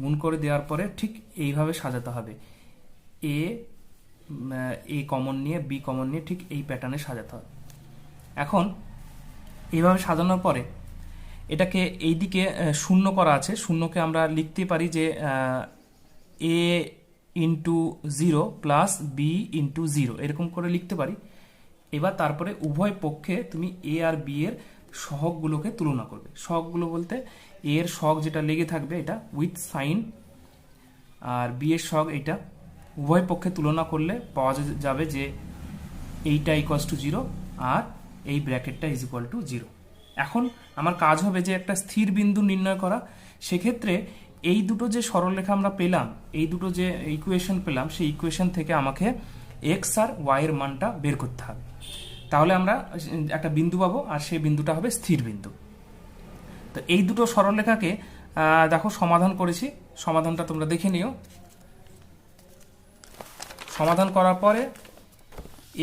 গুণ করে দেওয়ার পরে ঠিক এইভাবে সাজাতে হবে। এ কমন নিয়ে বি কমন নিয়ে ঠিক এই প্যাটার্নে সাজাতে হবে। এখন এইভাবে সাজানোর পরে এটাকে এইদিকে শূন্য করা আছে, শূন্যকে আমরা লিখতে পারি যে এ ইন্টু 0 প্লাস বি ইন্টু 0 এরকম করে লিখতে পারি। এবার তারপরে উভয় পক্ষে তুমি এ আর বি এর সহগগুলোকে তুলনা করবে। সহগগুলো বলতে এ এর সহগ যেটা লেগে থাকবে এটা উইথ সাইন, আর বি এর সহগ এইটা। উভয় পক্ষে তুলনা করলে পাওয়া যাবে যে এইটা ইকুয়ালস টু 0 আর এই ব্র্যাকেটটা ইজ ইকুয়াল টু 0। এখন আমার কাজ হবে যে একটা স্থির বিন্দু নির্ণয় করা। সেক্ষেত্রে এই দুটো যে সরলরেখা আমরা পেলাম, এই দুটো যে ইকুয়েশন পেলাম, সেই ইকুয়েশন থেকে আমাকে এক্স আর ওয়াই এর মানটা বের করতে হবে। তাহলে আমরা একটা বিন্দু পাবো আর সেই বিন্দুটা হবে স্থির বিন্দু। তো এই দুটো সরলরেখাকে দেখো সমাধান করেছি, সমাধানটা তোমরা দেখে নিও। সমাধান করার পরে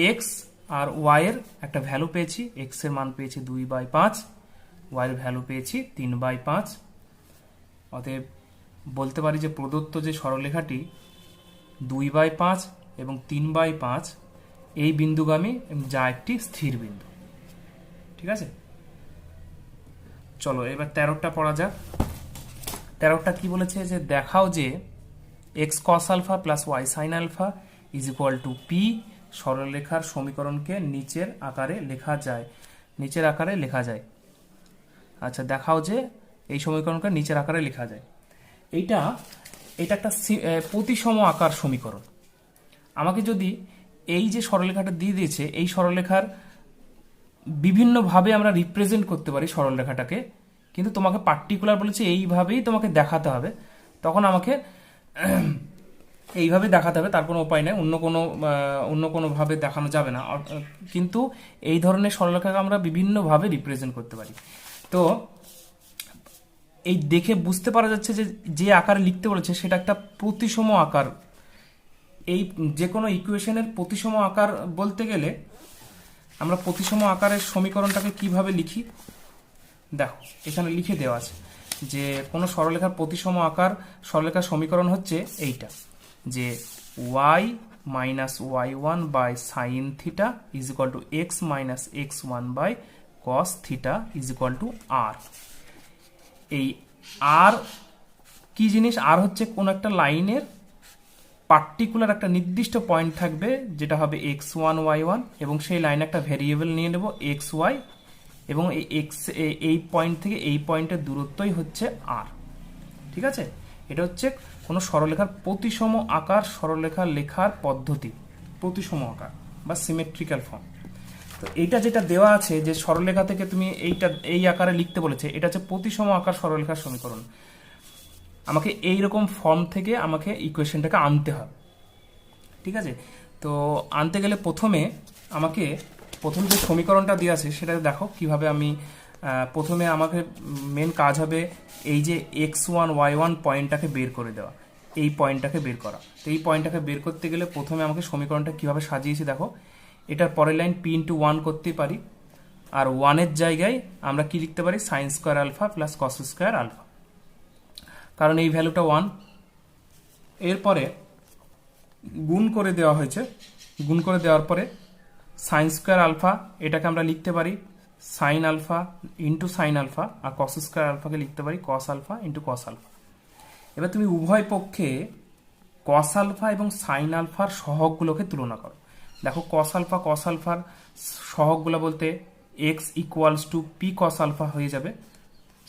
এক্স আর ওয়াই এর একটা ভ্যালু পেয়েছি। এক্স এর মান পেয়েছি 2/5, ওয়াই এর ভ্যালু পেয়েছি 3/5। অতএব বলতে পারি যে প্রদত্ত যে সরলরেখাটি 2/5 এবং 3/5 এই বিন্দুগামী যা একটি স্থির বিন্দু। ঠিক আছে, চলো এবার 13টা পড়া যাক। 13টা কি বলেছে যে দেখাও যে x cos alpha plus y sine alpha is equal to p সরলরেখার সমীকরণকে নিচের আকারে লেখা যায়। নিচের আকারে লেখা যায়। আচ্ছা, দেখাও যে এই সমীকরণকে নিচের আকারে লেখা যায়। এটা একটা প্রতিসম আকার সমীকরণ। আমাকে যদি এই যে সরলরেখাটা দিয়ে দিয়েছে, এই সরলরেখার বিভিন্নভাবে আমরা রিপ্রেজেন্ট করতে পারি সরলরেখাটাকে, কিন্তু তোমাকে পার্টিকুলার বলেছে এইভাবেই তোমাকে দেখাতে হবে। তখন আমাকে এইভাবে দেখাতে হবে, তার কোনো উপায় নেই, অন্য কোনোভাবে দেখানো যাবে না। কিন্তু এই ধরনের সরলরেখাকে আমরা বিভিন্নভাবে রিপ্রেজেন্ট করতে পারি। তো এই দেখে বুঝতে পারা যাচ্ছে যে যে আকারে লিখতে বলেছে সেটা একটা প্রতিসম আকার। এই যে কোনো ইকুয়েশনের প্রতিসম আকার বলতে গেলে আমরা প্রতিসম আকারের সমীকরণটাকে কিভাবে লিখি দেখো, এখানে লিখে দেওয়া আছে যে কোনো সরলরেখার প্রতিসম আকার সরলরেখার সমীকরণ হচ্ছে এইটা, যে y minus y1 by sine theta is equal to x minus x1 by cos theta is equal to r. এই আর কি জিনিস? আর হচ্ছে কোন একটা লাইনের পার্টিকুলার একটা নির্দিষ্ট পয়েন্ট থাকবে যেটা হবে x1 y1 এবং সেই লাইনে একটা ভেরিয়েবল নিয়ে নেব xy এবং এই এক্স এই পয়েন্ট থেকে এই পয়েন্টের দূরত্বই হচ্ছে আর। ঠিক আছে, এটা হচ্ছে কোনো সরলরেখার প্রতিসম আকার সরলরেখা লেখার পদ্ধতি, প্রতিসম আকার বা সিমেট্রিক্যাল ফর্ম। তো এইটা যেটা দেওয়া আছে যে সরলরেখা থেকে তুমি এই আকারে লিখতে বলেছে, এটা হচ্ছে প্রতিসম আকার সরলরেখার সমীকরণ। আমাকে এইরকম ফর্ম থেকে আমাকে ইকুয়েশনটাকে আনতে হবে। ঠিক আছে, তো আনতে গেলে প্রথমে যে সমীকরণটা দেওয়া আছে সেটা দেখো কিভাবে আমি প্রথমে আমাকে মেন কাজ হবে এই যে x1 y1 পয়েন্টটাকে বের করে দেওয়া, এই পয়েন্টটাকে বের করা। তো এই পয়েন্টটাকে বের করতে গেলে প্রথমে আমাকে সমীকরণটা কিভাবে সাজিয়েছি দেখো। এটার পরের লাইন p ইন্টু 1 করতে পারি, আর 1-এর জায়গায় আমরা কি লিখতে পারি? Sine square alpha plus cos square alpha, কারণ এই ভ্যালুটা 1। এরপরে গুণ করে দেওয়া হয়েছে, গুণ করে দেওয়ার পরে সাইন স্কোয়ার আলফা এটাকে আমরা লিখতে পারি sine alpha into sine alpha, আর কস স্কোয়ার আলফাকে লিখতে পারি cos alpha into cos alpha. এবার তুমি উভয় পক্ষে কস আলফা এবং সাইন আলফার সহগগুলোকে তুলনা করো। দেখো কস আলফার সহগগুলো বলতে x equals to p cos alpha হয়ে যাবে।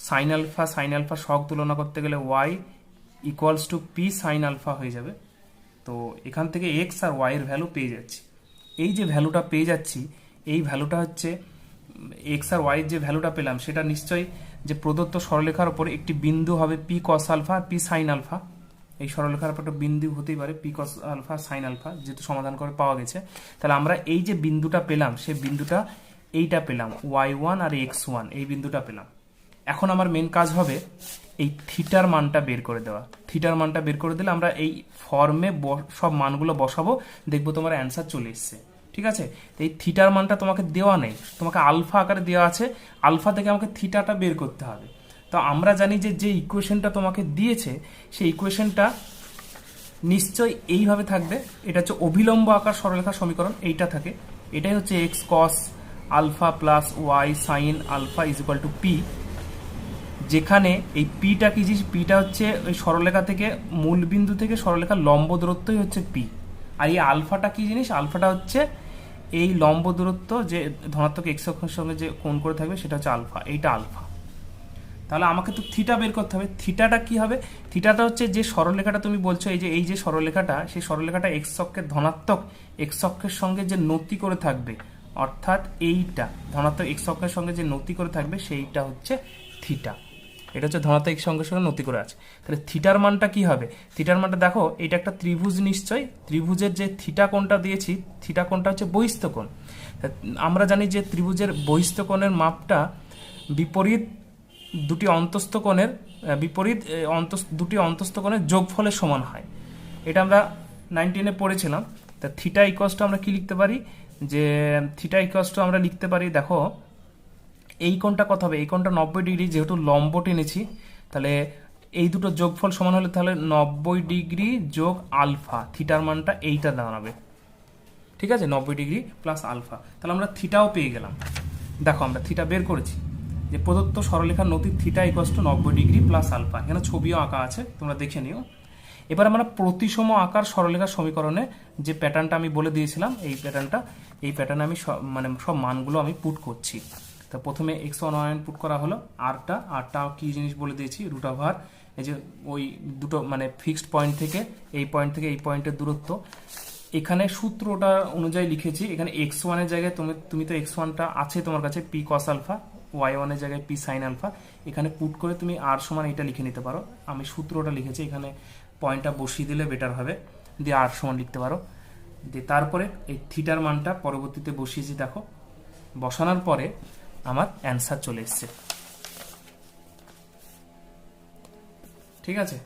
সাইন আলফা সহগ তুলনা করতে গেলে y equals to p sine alpha হয়ে যাবে। তো এখান থেকে এক্স আর ওয়াই এর ভ্যালু পেয়ে যাচ্ছি। এই যে ভ্যালুটা পেয়ে যাচ্ছি, এই ভ্যালুটা হচ্ছে এক্স আর ওয়াই যে ভ্যালুটা পেলাম সেটা নিশ্চয়ই যে প্রদত্ত সরলরেখার উপর একটি বিন্দু হবে পি কস আলফা আর পি সাইন আলফা। এই সরলরেখার উপর একটা বিন্দু হতেই পারে p cos alpha sine alpha, যেহেতু সমাধান করে পাওয়া গেছে। তাহলে আমরা এই যে বিন্দুটা পেলাম সেই বিন্দুটা এইটা পেলাম y1 আর x1, এই বিন্দুটা পেলাম। এখন আমার মেন কাজ হবে এই থিটার মানটা বের করে দেওয়া। থিটার মানটা বের করে দিলে আমরা এই ফর্মে সব মানগুলো বসাবো, দেখবো তোমার অ্যান্সার চলে এসছে। ঠিক আছে, এই থিটার মানটা তোমাকে দেওয়া নেই, তোমাকে আলফা আকারে দেওয়া আছে। আলফা থেকে আমাকে থিটাটা বের করতে হবে। তো আমরা জানি যে যে ইকুয়েশনটা তোমাকে দিয়েছে সেই ইকুয়েশনটা নিশ্চয়ই এইভাবে থাকবে। এটা হচ্ছে অভিলম্ব আকার সরলরেখার সমীকরণ, এইটা থাকে। এটাই হচ্ছে x cos alpha plus y sine alpha is equal to p, যেখানে এই পিটা কি জিনিস, পিটা হচ্ছে ওই সরলরেখা থেকে মূল বিন্দু থেকে সরলরেখার লম্ব দূরত্বই হচ্ছে পি। আর এই আলফাটা কি জিনিস, আলফাটা হচ্ছে এই লম্ব দূরত্ব যে ধনাত্মক এক্স অক্ষের সঙ্গে যে কোণ করে থাকবে সেটা হচ্ছে আলফা, এইটা আলফা। তাহলে আমাকে তো থিটা বের করতে হবে। থিটাটা কি হবে, থিটাটা হচ্ছে যে সরলরেখাটা তুমি বলছো এই যে সরলরেখাটা, সেই সরলরেখাটা এক্স অক্ষের ধনাত্মক এক্স অক্ষের সঙ্গে যে নতি করে থাকবে, অর্থাৎ এইটা ধনাত্মক এক্স অক্ষের সঙ্গে যে নতি করে থাকবে সেইটা হচ্ছে থিটা। এটা হচ্ছে ধনাত্মক এক্স অক্ষের সঙ্গে নতি করে আছে। তাহলে থিটার মানটা কি হবে, থিটার মানটা দেখো এটা একটা ত্রিভুজ, নিশ্চয় ত্রিভুজের যে থিটা কোণটা দিয়েছি, থিটা কোণটা হচ্ছে বহিস্থ কোণ। আমরা জানি যে ত্রিভুজের বহিস্থ কোণের মাপটা বিপরীত দুটি অন্তস্থ কোণের দুটি অন্তস্থ কোণের যোগফলের সমান হয়। এটা আমরা 19-এ পড়েছিলাম। তা থিটা ইকুয়ালস টু আমরা কি লিখতে পারি, যে থিটা ইকুয়ালস টু আমরা লিখতে পারি, দেখো এই কোণটা কত হবে, এই কোণটা 90 ডিগ্রি, যেহেতু লম্ব টেনেছি তাহলে এই দুটো যোগফল সমান হলে তাহলে 90 ডিগ্রি যোগ আলফা, থিটার মানটা এইটা দাঁড়াবে। ঠিক আছে, 90 ডিগ্রি প্লাস আলফা। তাহলে আমরা থিটাও পেয়ে গেলাম। দেখো আমরা থিটা বের করেছি, যে প্রদত্ত সরলরেখার নতি theta equals to 90 degree plus alpha. এখানে ছবিও আঁকা আছে, তোমরা দেখে নিও। এবার আমরা প্রতিসম আকার সরলরেখার সমীকরণে যে প্যাটার্নটা আমি বলে দিয়েছিলাম, এই প্যাটার্নে আমি সব মানগুলো আমি পুট করছি। তো প্রথমে x1 পুট করা হলো, আরটা কি জিনিস বলে দিয়েছি, রুট ওভার এই যে ওই দুটো ফিক্সড পয়েন্ট থেকে এই পয়েন্টের দূরত্ব। এখানে সূত্রটা অনুযায়ী লিখেছি, এখানে x1 এর জায়গায় তুমি তো x1টা আছে তোমার কাছে পি কস আলফা, y1 এর জায়গায় পি সাইন আলফা। এখানে পুট করে তুমি আর সমান এটা লিখে নিতে পারো। আমি সূত্রটা লিখেছি, এখানে পয়েন্টটা বসিয়ে দিলে বেটার হবে, দিয়ে আর সমান লিখতে পারো। দিয়ে তারপরে এই থিটার মানটা পরবর্তীতে বসিয়েছি, দেখো বসানোর পরে আমার অ্যান্সার চলে এসছে। ঠিক আছে,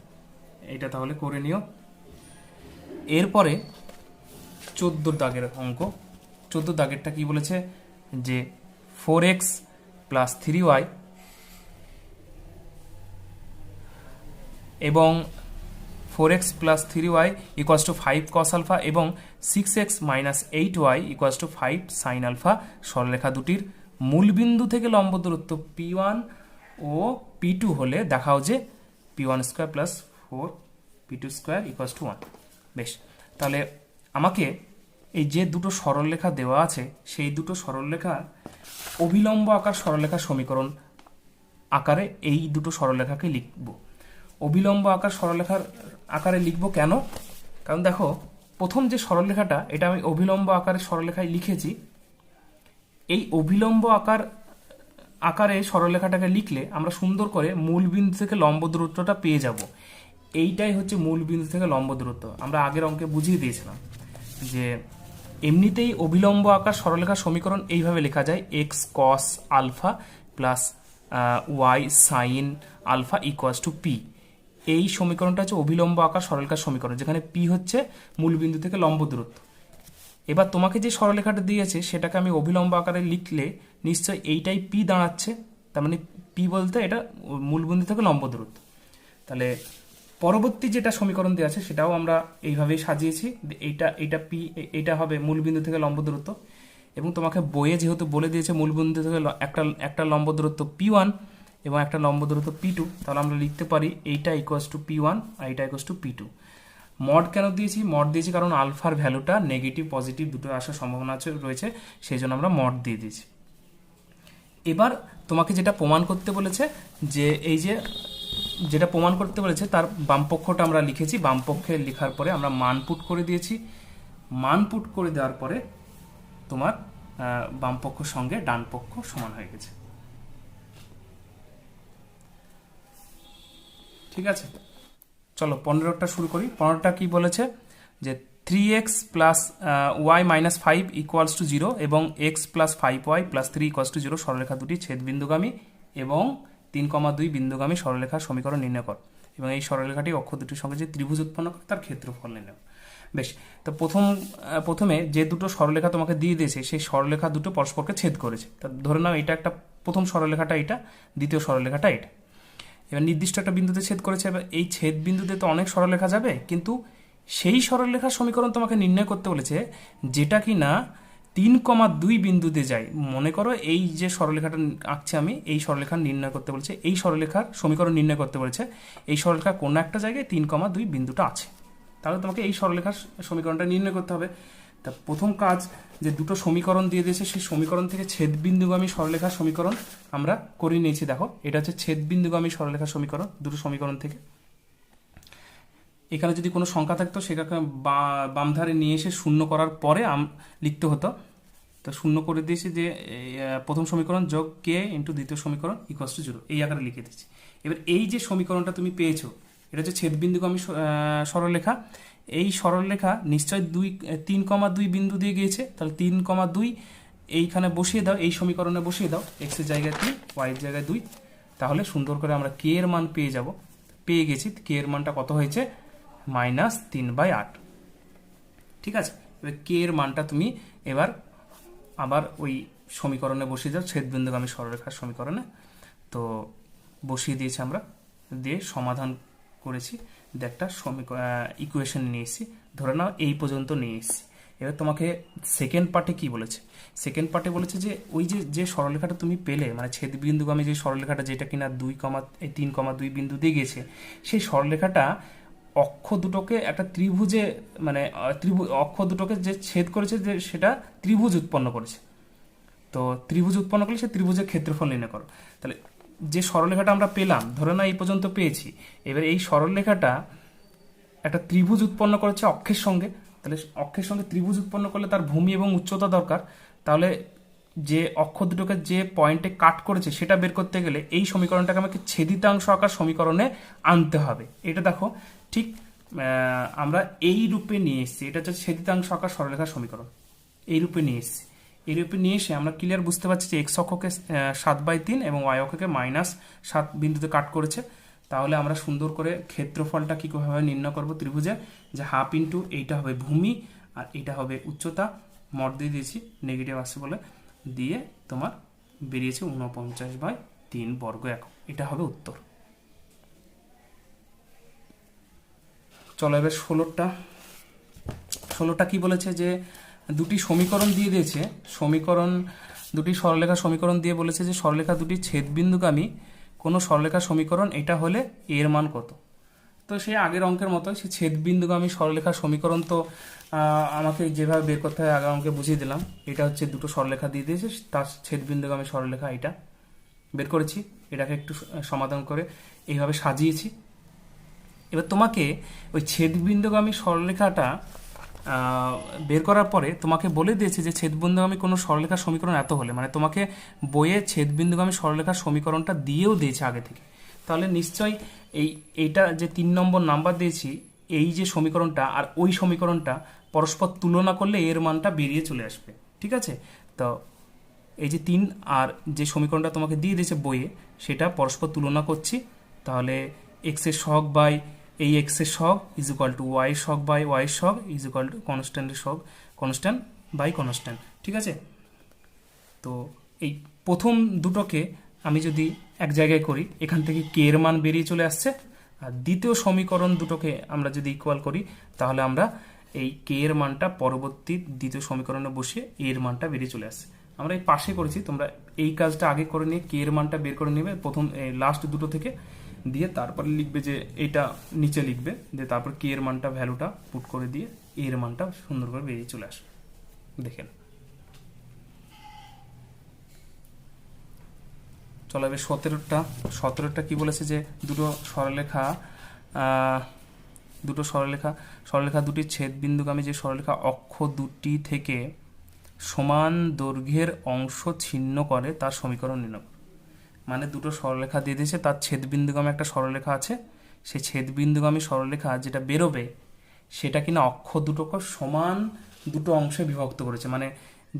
এটা তাহলে করে নিও। এরপরে 14 দাগের অঙ্ক। 14 দাগেরটা কি বলেছে, যে 4x প্লাস 3y এবং 4x plus 3y equals to 5 cos alpha এবং 6x minus 8y equals to 5 sine alpha সরলরেখা দুটির মূলবিন্দু থেকে লম্ব দূরত্ব P1 ও P2 হলে দেখাও যে P1 square plus 4 P2 square equals to 1। বেশ, তাহলে আমাকে এই যে দুটো সরলরেখা দেওয়া আছে সেই দুটো সরলরেখার অভিলম্ব আকার সরলরেখার সমীকরণ আকারে এই দুটো সরলরেখাকে লিখব। অভিলম্ব আকার সরলরেখার আকারে লিখব কেন, কারণ দেখো প্রথম যে সরলরেখাটা এটা আমি অভিলম্ব আকারে সরলরেখায় লিখেছি। এই অভিলম্ব আকারে সরলরেখাটাকে লিখলে আমরা সুন্দর করে মূল বিন্দু থেকে লম্ব দূরত্বটা পেয়ে যাব। এইটাই হচ্ছে মূল বিন্দু থেকে লম্ব দূরত্ব। আমরা আগের অঙ্কে বুঝিয়ে দিয়েছিলাম যে এমনিতেই অভিলম্ব আকার সরলরেখার সমীকরণ এইভাবে লেখা যায়, x cos alpha plus y sine alpha equals to p. এই সমীকরণটা হচ্ছে অভিলম্ব আকার সরলরেখার সমীকরণ, যেখানে পি হচ্ছে মূলবিন্দু থেকে লম্ব দূরত্ব। এবার তোমাকে যে সরলরেখাটা দিয়েছে সেটাকে আমি অভিলম্ব আকারে লিখলে নিশ্চয় এইটাই পি দাঁড়াচ্ছে, তার মানে পি বলতে এটা মূলবিন্দু থেকে লম্ব দূরত্ব। তাহলে পরবর্তী যেটা সমীকরণ দেওয়া আছে সেটাও আমরা এইভাবেই সাজিয়েছি, এইটা পি, এইটা হবে মূলবিন্দু থেকে লম্ব দূরত্ব। এবং তোমাকে বইয়ে যেহেতু বলে দিয়েছে মূলবিন্দু থেকে একটা লম্ব দূরত্ব P1 এবং একটা লম্ব দূরত্ব P2, তাহলে আমরা লিখতে পারি এইটা ইকুয়ালস টু P1 আর এইটা ইকুয়ালস টু P2। মড কেন দিয়েছি? মড দিয়েছি কারণ আলফার ভ্যালুটা নেগেটিভ পজিটিভ দুটো আসার সম্ভাবনা রয়েছে, সেই জন্য আমরা মড দিয়ে দিয়েছি। এবার তোমাকে যেটা প্রমাণ করতে বলেছে, যে এই যে যেটা প্রমাণ করতে বলেছে তার বামপক্ষটা আমরা লিখেছি, বামপক্ষে লেখার পরে আমরা মান পুট করে দিয়েছি। মান পুট করে দেওয়ার পরে তোমার বামপক্ষ সঙ্গে ডান পক্ষ সমান হয়ে গেছে। ঠিক আছে, চলো 15টা শুরু করি। 15টা কি বলেছে, যে 3x plus y minus 5 equals to 0 এবং x plus 5y plus 3 equals to 0 সরলরেখা দুটি ছেদবিন্দুগামী এবং 3,2 বিন্দুগামী সরলরেখার সমীকরণ নির্ণয় কর এবং এই সরলরেখাটি অক্ষ দুটির সঙ্গে যে ত্রিভুজ উৎপন্ন করে তার ক্ষেত্রফল নির্ণয়। বেশ, তো প্রথমে যে দুটো সরলরেখা তোমাকে দিয়ে দিয়েছে সেই সরলরেখা দুটো পরস্পরকে ছেদ করেছে। তা ধরে নাও এটা একটা প্রথম সরলরেখাটা, এটা দ্বিতীয় সরলরেখাটা এটা। এবার নির্দিষ্ট একটা বিন্দুতে ছেদ করেছে। এবার এই ছেদ বিন্দুতে তো অনেক সরলরেখা যাবে, কিন্তু সেই সরলরেখার সমীকরণ তোমাকে নির্ণয় করতে বলেছে যেটা কি না 3,2 বিন্দুতে যায়। মনে করো এই যে সরলরেখাটা আঁকছি আমি, এই সরলরেখা নির্ণয় করতে বলেছে, এই সরলরেখার সমীকরণ নির্ণয় করতে বলেছে। এই সরলরেখা কোনো একটা জায়গায় 3,2 বিন্দুটা আছে, তাহলে তোমাকে এই সরলরেখার সমীকরণটা নির্ণয় করতে হবে। তা প্রথম কাজ, যে দুটো সমীকরণ দিয়ে দিয়েছে সেই সমীকরণ থেকে ছেদবিন্দুগামী সরলরেখার সমীকরণ আমরা করে নিয়েছি। দেখো, এটা হচ্ছে ছেদবিন্দুগামী সরলরেখার সমীকরণ দুটো সমীকরণ থেকে। এখানে যদি কোনো সংখ্যা থাকতো সেটাকে বাম ধারে নিয়ে এসে শূন্য করার পরে লিখতে হতো, তো শূন্য করে দিয়েছি। যে প্রথম সমীকরণ যোগ কে ইন্টু দ্বিতীয় সমীকরণ ইকুয়ালস টু 0 এই আকারে লিখে দিচ্ছি। এবার এই যে সমীকরণটা তুমি পেয়েছো, এটা হচ্ছে ছেদবিন্দুগামী সরলরেখা। এই সরলরেখা নিশ্চয় 3,2 বিন্দু দিয়ে গিয়েছে, তাহলে 3,2 এইখানে বসিয়ে দাও, এই সমীকরণে বসিয়ে দাও, x এর জায়গায় 3, y এর জায়গায় 2, তাহলে সুন্দর করে আমরা কে এর মান পেয়ে গেছি। কে এর মানটা কত হয়েছে? -3/8। ঠিক আছে, এবার কে এর মানটা তুমি এবার আবার ওই সমীকরণে বসিয়ে দাও, ছেদবিন্দুগামী সরলরেখার সমীকরণে। তো বসিয়ে দিয়েছি আমরা, দিয়ে সমাধান করেছি, একটা ইকুয়েশন নিয়ে এসেছি। ধরে নাও এই পর্যন্ত নিয়ে এসেছি। এবার তোমাকে সেকেন্ড পার্টে কি বলেছে? সেকেন্ড পার্টে বলেছে যে ওই যে সরলরেখাটা তুমি পেলে, মানে ছেদবিন্দুগামী যে সরলরেখাটা যেটা কিনা 3,2 বিন্দু দিয়ে গেছে, সেই সরলরেখাটা অক্ষ দুটোকে একটা ত্রিভুজে, মানে অক্ষ দুটোকে যে ছেদ করেছে, যে সেটা ত্রিভুজ উৎপন্ন করেছে। তো ত্রিভুজ উৎপন্ন করলে সে ত্রিভুজের ক্ষেত্রফল নির্ণয় করো। তাহলে যে সরলরেখাটা আমরা পেলাম, ধরে না এই পর্যন্ত পেয়েছি, এবার এই সরলরেখাটা একটা ত্রিভুজ উৎপন্ন করেছে অক্ষের সঙ্গে। তাহলে অক্ষের সঙ্গে ত্রিভুজ উৎপন্ন করলে তার ভূমি এবং উচ্চতা দরকার। তাহলে যে অক্ষ দুটোকে যে পয়েন্টে কাট করেছে সেটা বের করতে গেলে এই সমীকরণটাকে আমাকে ছেদিতাংশ আকার সমীকরণে আনতে হবে। এটা দেখো, ঠিক আমরা এই রূপে নিয়ে এসেছি। এটা হচ্ছে ছেদিতাংশ আকার সরলরেখার সমীকরণ, এই রূপে নিয়ে এসেছি। এই রূপে নিয়ে এসে আমরা ক্লিয়ার বুঝতে পারছি যে এক্স অক্ষকে 7/3 এবং ওয়াই অক্ষকে -7 বিন্দুতে কাট করেছে। তাহলে আমরা সুন্দর করে ক্ষেত্রফলটা কীভাবে নির্ণয় করবো ত্রিভুজে, যে হাফ ইন্টু এইটা হবে ভূমি আর এইটা হবে উচ্চতা, মড দিয়ে দিয়েছি নেগেটিভ আসছে বলে, দিয়ে তোমার বেরিয়েছে 49/3 বর্গ একক। এটা হবে উত্তর। চলো এবার 16টা কি বলেছে, যে দুটি সমীকরণ দিয়ে দিয়েছে, দুটি সরলরেখা সমীকরণ দিয়ে বলেছে যে সরলরেখা দুটি ছেদবিন্দুগামী কোনো সরলরেখা সমীকরণ, এটা হলে এর মান কত। তো সেই আগের অঙ্কের মতো সেই ছেদবিন্দুগামী সরলরেখার সমীকরণ তো আমাকে যেভাবে বের করতে হয় আগের অঙ্কে বুঝিয়ে দিলাম। এটা হচ্ছে দুটো সরলরেখা দিয়ে দিয়েছে, তার ছেদবিন্দুগামী সরলরেখা এটা বের করেছি। এটাকে একটু সমাধান করে এইভাবে সাজিয়েছি। এবার তোমাকে ওই ছেদবিন্দুগামী সরলরেখাটা বের করার পরে তোমাকে বলে দিয়েছে যে ছেদবিন্দুগামী কোনো সরলরেখার সমীকরণ এত হলে, মানে তোমাকে বইয়ে ছেদবিন্দুগামী সরলরেখার সমীকরণটা দিয়েও দিয়েছে আগে থেকে। তাহলে নিশ্চয়ই এইটা যে 3 নম্বর নাম্বার দিয়েছি, এই যে সমীকরণটা আর ওই সমীকরণটা পরস্পর তুলনা করলে এর মানটা বেরিয়ে চলে আসবে। ঠিক আছে, তো এই যে 3 আর যে সমীকরণটা তোমাকে দিয়ে দিয়েছে বইয়ে, সেটা পরস্পর তুলনা করছি। তাহলে এক্স এর সহগ বাই এই এক্স এর সহগ ইজ ইকুয়াল টু ওয়াই সহগ বাই ওয়াই সহগ ইজ ইকুয়াল টু কনস্ট্যান্টের সহগ, কনস্ট্যান্ট বাই কনস্ট্যান্ট। ঠিক আছে, তো এই প্রথম দুটোকে আমি যদি এক জায়গায় করি, এখান থেকে কে এর মান বেরিয়ে চলে আসছে। আর দ্বিতীয় সমীকরণ দুটোকে আমরা যদি ইকুয়াল করি, তাহলে আমরা এই কে এর মানটা পরবর্তী দ্বিতীয় সমীকরণে বসিয়ে এর মানটা বেরিয়ে চলে আসছে। আমরা এই পাশে করেছি, তোমরা এই কাজটা আগে করে নিয়ে কে এর মানটা বের করে নেবে প্রথম লাস্ট দুটো থেকে, দিয়ে তারপরে লিখবে যে এটা নিচে লিখবে, দিয়ে তারপর কে এর মানটা ভ্যালুটা পুট করে দিয়ে এর মানটা সুন্দর করে বেরিয়ে চলে আসবে। দেখেন, চলো এবার 17টা কি বলেছে যে সরলরেখা দুটি ছেদবিন্দুগামী যে সরলরেখা অক্ষ দুটি থেকে সমান দৈর্ঘ্যের অংশ ছিন্ন করে তার সমীকরণ নির্ণয় করো। মানে দুটো সরলরেখা দিয়ে দিয়েছে, তার ছেদবিন্দুগামী একটা সরলরেখা আছে, সেই ছেদবিন্দুগামী সরলরেখা যেটা বেরোবে সেটা কিনা অক্ষ দুটোকে সমান দুটো অংশে বিভক্ত করেছে, মানে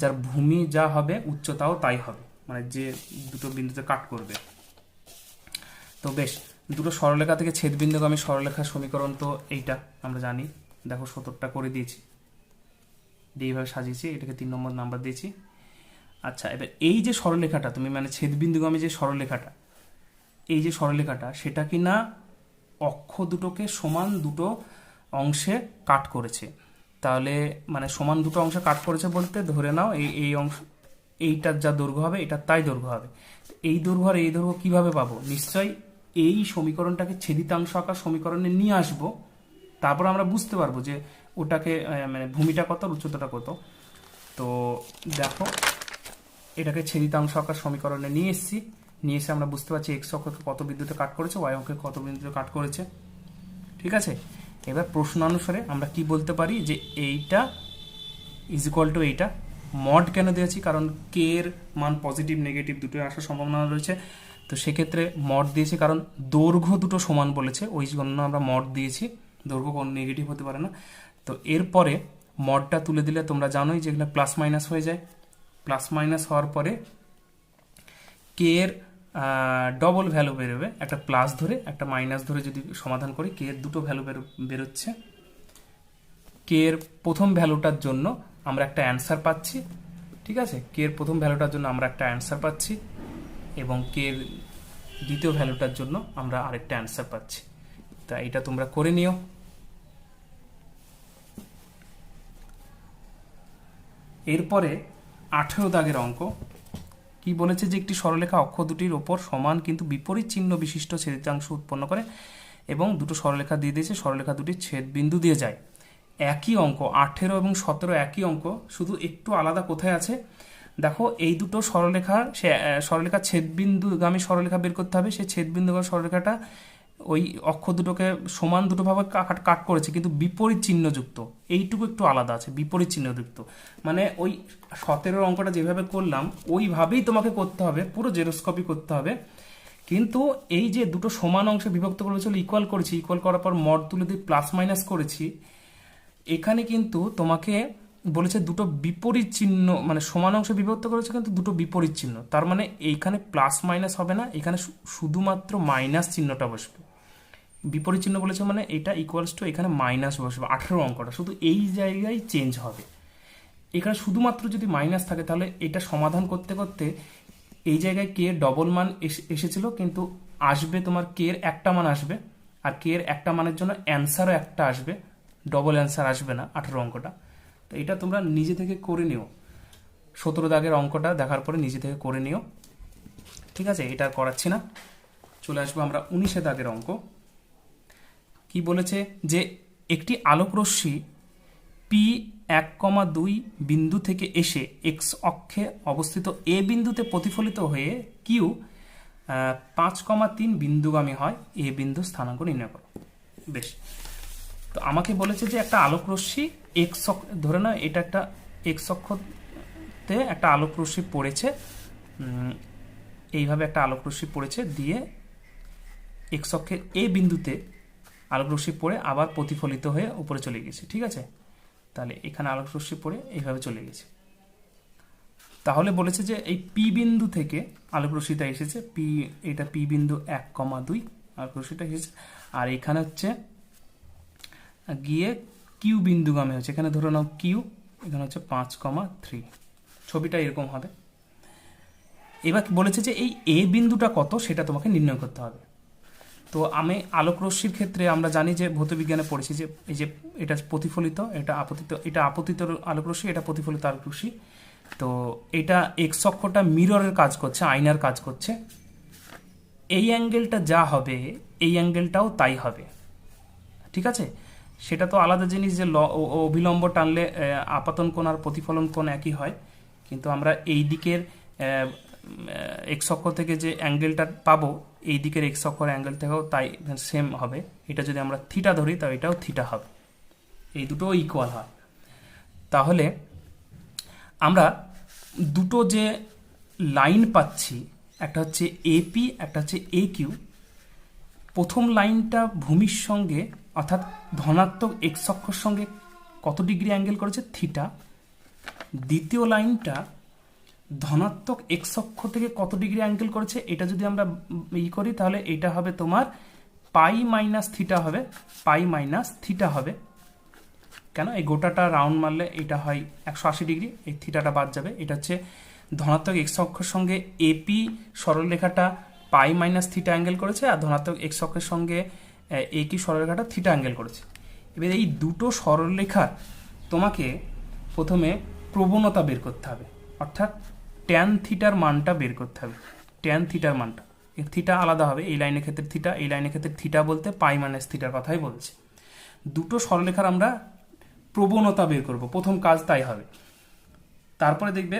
যার ভূমি যা হবে উচ্চতাও তাই হবে, মানে যে দুটো বিন্দুতে কাট করবে। তো বেশ, দুটো সরলরেখা থেকে ছেদবিন্দুগামী সরলরেখার সমীকরণ তো এইটা আমরা জানি, দেখো 17টা করে দিয়েছি, এইভাবে সাজিয়েছি, এটাকে 3 নম্বর নাম্বার দিয়েছি। আচ্ছা, এবার এই যে সরলরেখাটা তুমি মানে ছেদবিন্দুগামী যে সরলরেখাটা, এই যে সরলরেখাটা সেটা কিনা অক্ষ দুটোকে সমান দুটো অংশে কাট করেছে। তাহলে মানে সমান দুটো অংশে কাট করেছে বলতে ধরে নাও এই অংশ, এইটার যা দৈর্ঘ্য হবে এটার তাই দৈর্ঘ্য হবে। এই দৈর্ঘ্য আর এই দৈর্ঘ্য কিভাবে পাবো? নিশ্চয়ই এই সমীকরণটাকে ছেদিতাংশ আকার সমীকরণে নিয়ে আসবো, তারপর আমরা বুঝতে পারবো যে ওটাকে মানে ভূমিটা কত, উচ্চতাটা কত। তো দেখো, এটাকে ছেদিতাংশ আকার সমীকরণে নিয়ে এসে আমরা বুঝতে পারছি এক্স অক্ষকে কত বিন্দুতে কাট করেছে, ওয়াই অক্ষকে কত বিন্দুতে কাট করেছে। ঠিক আছে, এবার প্রশ্ন অনুসারে আমরা কি বলতে পারি যে এইটা ইজ ইকুয়াল টু এইটা। মড কেন দিয়েছি? কারণ কে এর মান পজিটিভ নেগেটিভ দুটোই আসার সম্ভাবনা রয়েছে, তো সেক্ষেত্রে মড দিয়েছি, কারণ দৈর্ঘ্য দুটো সমান বলেছে ওই জন্য আমরা মড দিয়েছি, দৈর্ঘ্য কোনো নেগেটিভ হতে পারে না। তো এরপরে মডটা তুলে দিলে তোমরা জানোই যে এখানে প্লাস মাইনাস হয়ে যায়, প্লাস মাইনাস হওয়ার পরে কে এর ডবল ভ্যালু বেরোবে, একটা প্লাস ধরে একটা মাইনাস ধরে যদি সমাধান করি কে এর দুটো ভ্যালু বেরোচ্ছে। কে এর প্রথম ভ্যালুটার জন্য আমরা একটা অ্যান্সার পাচ্ছি, ঠিক আছে, কে এর প্রথম ভ্যালুটার জন্য আমরা একটা অ্যান্সার পাচ্ছি এবং কে এর দ্বিতীয় ভ্যালুটার জন্য আমরা আরেকটা অ্যান্সার পাচ্ছি। তা এটা তোমরা করে নিও। এরপরে 18 দাগের অঙ্ক কি বলেছে যে একটি সরলরেখা অক্ষ দুটির ওপর সমান কিন্তু বিপরীত চিহ্ন বিশিষ্ট ছেদিতাংশ উৎপন্ন করে এবং দুটো সরলরেখা দিয়ে দিয়েছে, সরলরেখা দুটি ছেদবিন্দু দিয়ে যায়। একই অঙ্ক 18 এবং 17 একই অঙ্ক, শুধু একটু আলাদা কোথায় আছে দেখো, এই দুটো সরলরেখার ছেদবিন্দুগামী সরলরেখা বের করতে হবে। সেই ছেদবিন্দুগামী সরলরেখাটা ওই অক্ষ দুটোকে সমান দুটো ভাবে কাট করেছে কিন্তু বিপরীত চিহ্নযুক্ত, এইটুকু একটু আলাদা আছে, বিপরীত চিহ্নযুক্ত। মানে ওই 17 অঙ্কটা যেভাবে করলাম ওইভাবেই তোমাকে করতে হবে, পুরো জেরোস্কপি করতে হবে। কিন্তু এই যে দুটো সমান অংশে বিভক্ত করেছিল, ইকুয়াল করেছি, ইকুয়াল করার পর মড তুলে দিয়ে প্লাস মাইনাস করেছি, এখানে কিন্তু তোমাকে বলেছে দুটো বিপরীত চিহ্ন, মানে সমান অংশে বিভক্ত করেছে কিন্তু দুটো বিপরীত চিহ্ন, তার মানে এইখানে প্লাস মাইনাস হবে না, এখানে শুধুমাত্র মাইনাস চিহ্নটা বসবে। বিপরীত চিহ্ন বলেছে মানে এটা ইকুয়ালস টু এখানে মাইনাস বসবে। 18 অঙ্কটা শুধু এই জায়গায় চেঞ্জ হবে, এখানে শুধুমাত্র যদি মাইনাস থাকে তাহলে এটা সমাধান করতে করতে এই জায়গায় কে এর ডবল মান এসেছিল, কিন্তু আসবে তোমার কে এর একটা মান আসবে, আর কে এর একটা মানের জন্য অ্যান্সারও একটা আসবে, ডবল অ্যান্সার আসবে না 18 অঙ্কটা। তো এটা তোমরা নিজে থেকে করে নিও, 17 দাগের অঙ্কটা দেখার পরে নিজে থেকে করে নিও, ঠিক আছে, এটা আর করাচ্ছি না। চলে আসবো আমরা 19 দাগের অঙ্ক। কি বলেছে যে একটি আলোক রশ্মি পি 1,2 বিন্দু থেকে এসে এক্স অক্ষে অবস্থিত এ বিন্দুতে প্রতিফলিত হয়ে কিউ 5,3 বিন্দুগামী হয়, এ বিন্দু স্থানাঙ্ক নির্ণয় করো। বেশ, তো আমাকে বলেছে যে একটা আলোক রশ্মি এক্স ধরে না, এটা একটা এক্স অক্ষতে একটা আলোক রশ্মি পড়েছে, এইভাবে একটা আলোক রশ্মি পড়েছে, দিয়ে এক্স অক্ষের এ বিন্দুতে আলোক রশ্মি পড়ে আবার প্রতিফলিত হয়ে উপরে চলে গেছে, ঠিক আছে। তাহলে এখানে আলোক রশ্মি পড়ে এইভাবে চলে গেছে। তাহলে বলেছে যে এই পি বিন্দু থেকে আলোক রশ্মিটা এসেছে, এটা পি বিন্দু 1,2 আলোক রশ্মিটা এসেছে, আর এখানে হচ্ছে গিয়ে কিউ বিন্দুগামী হচ্ছে, এখানে ধরে নাও কিউ, এখানে হচ্ছে 5,3, ছবিটা এরকম হবে। এবার বলেছে যে এই এ বিন্দুটা কত সেটা তোমাকে নির্ণয় করতে হবে। তো আমি আলোক রশ্মির ক্ষেত্রে আমরা জানি যে ভৌতবিজ্ঞানে পড়েছি যে এই যে এটা প্রতিফলিত, এটা আপতিত, এটা আপতিত আলোক রশ্মি, এটা প্রতিফলিত আলোক রশ্মি। তো এটা এক্স অক্ষটা মিররের কাজ করছে, আয়নার কাজ করছে। এই অ্যাঙ্গেলটা যা হবে এই অ্যাঙ্গেলটাও তাই হবে, ঠিক আছে। সেটা তো আলাদা জিনিস যে অভিলম্ব টানলে আপাতন কোণ আর প্রতিফলন কোণ একই হয়, কিন্তু আমরা এই দিকের এক্স অক্ষ থেকে যে অ্যাঙ্গেলটা পাবো এই দিকের এক্স অক্ষর অ্যাঙ্গেল থেকেও তাই সেম হবে। এটা যদি আমরা থিটা ধরি তাহলে এটাও থিটা হবে, এই দুটো ইকুয়াল হয়। তাহলে আমরা দুটো যে লাইন পাচ্ছি, একটা হচ্ছে এপি, একটা হচ্ছে এ কিউ। প্রথম লাইনটা ভূমির সঙ্গে অর্থাৎ ধনাত্মক এক্স অক্ষর সঙ্গে কত ডিগ্রি অ্যাঙ্গেল করেছে, থিটা। দ্বিতীয় লাইনটা ধনাত্মক এক্স অক্ষ থেকে কত ডিগ্রি অ্যাঙ্গেল করেছে, এটা যদি আমরা করি তাহলে এটা হবে তোমার পাই মাইনাস থিটা হবে, পাই মাইনাস থিটা হবে। কেন, এই গোটাটা রাউন্ড মারলে এটা হয় 180 ডিগ্রি, এই থিটাটা বাদ যাবে। এটা হচ্ছে ধনাত্মক এক্স অক্ষের সঙ্গে এপি সরলরেখাটা পাই মাইনাস থিটা অ্যাঙ্গেল করেছে, আর ধনাত্মক এক্স অক্ষের সঙ্গে এ কি সরলরেখাটা থিটা অ্যাঙ্গেল করেছে। এবার এই দুটো সরলরেখার তোমাকে প্রথমে প্রবণতা বের করতে হবে, অর্থাৎ ট্যান থিটার মানটা বের করতে হবে। ট্যান থিটার মানটা, এই থিটা আলাদা হবে, এই লাইনের ক্ষেত্রে থিটা, এই লাইনের ক্ষেত্রে থিটা বলতে পাই মাইনাস থিটার কথাই বলছে। দুটো সরলরেখার আমরা প্রবণতা বের করব, প্রথম কাজ তাই হবে। তারপরে দেখবে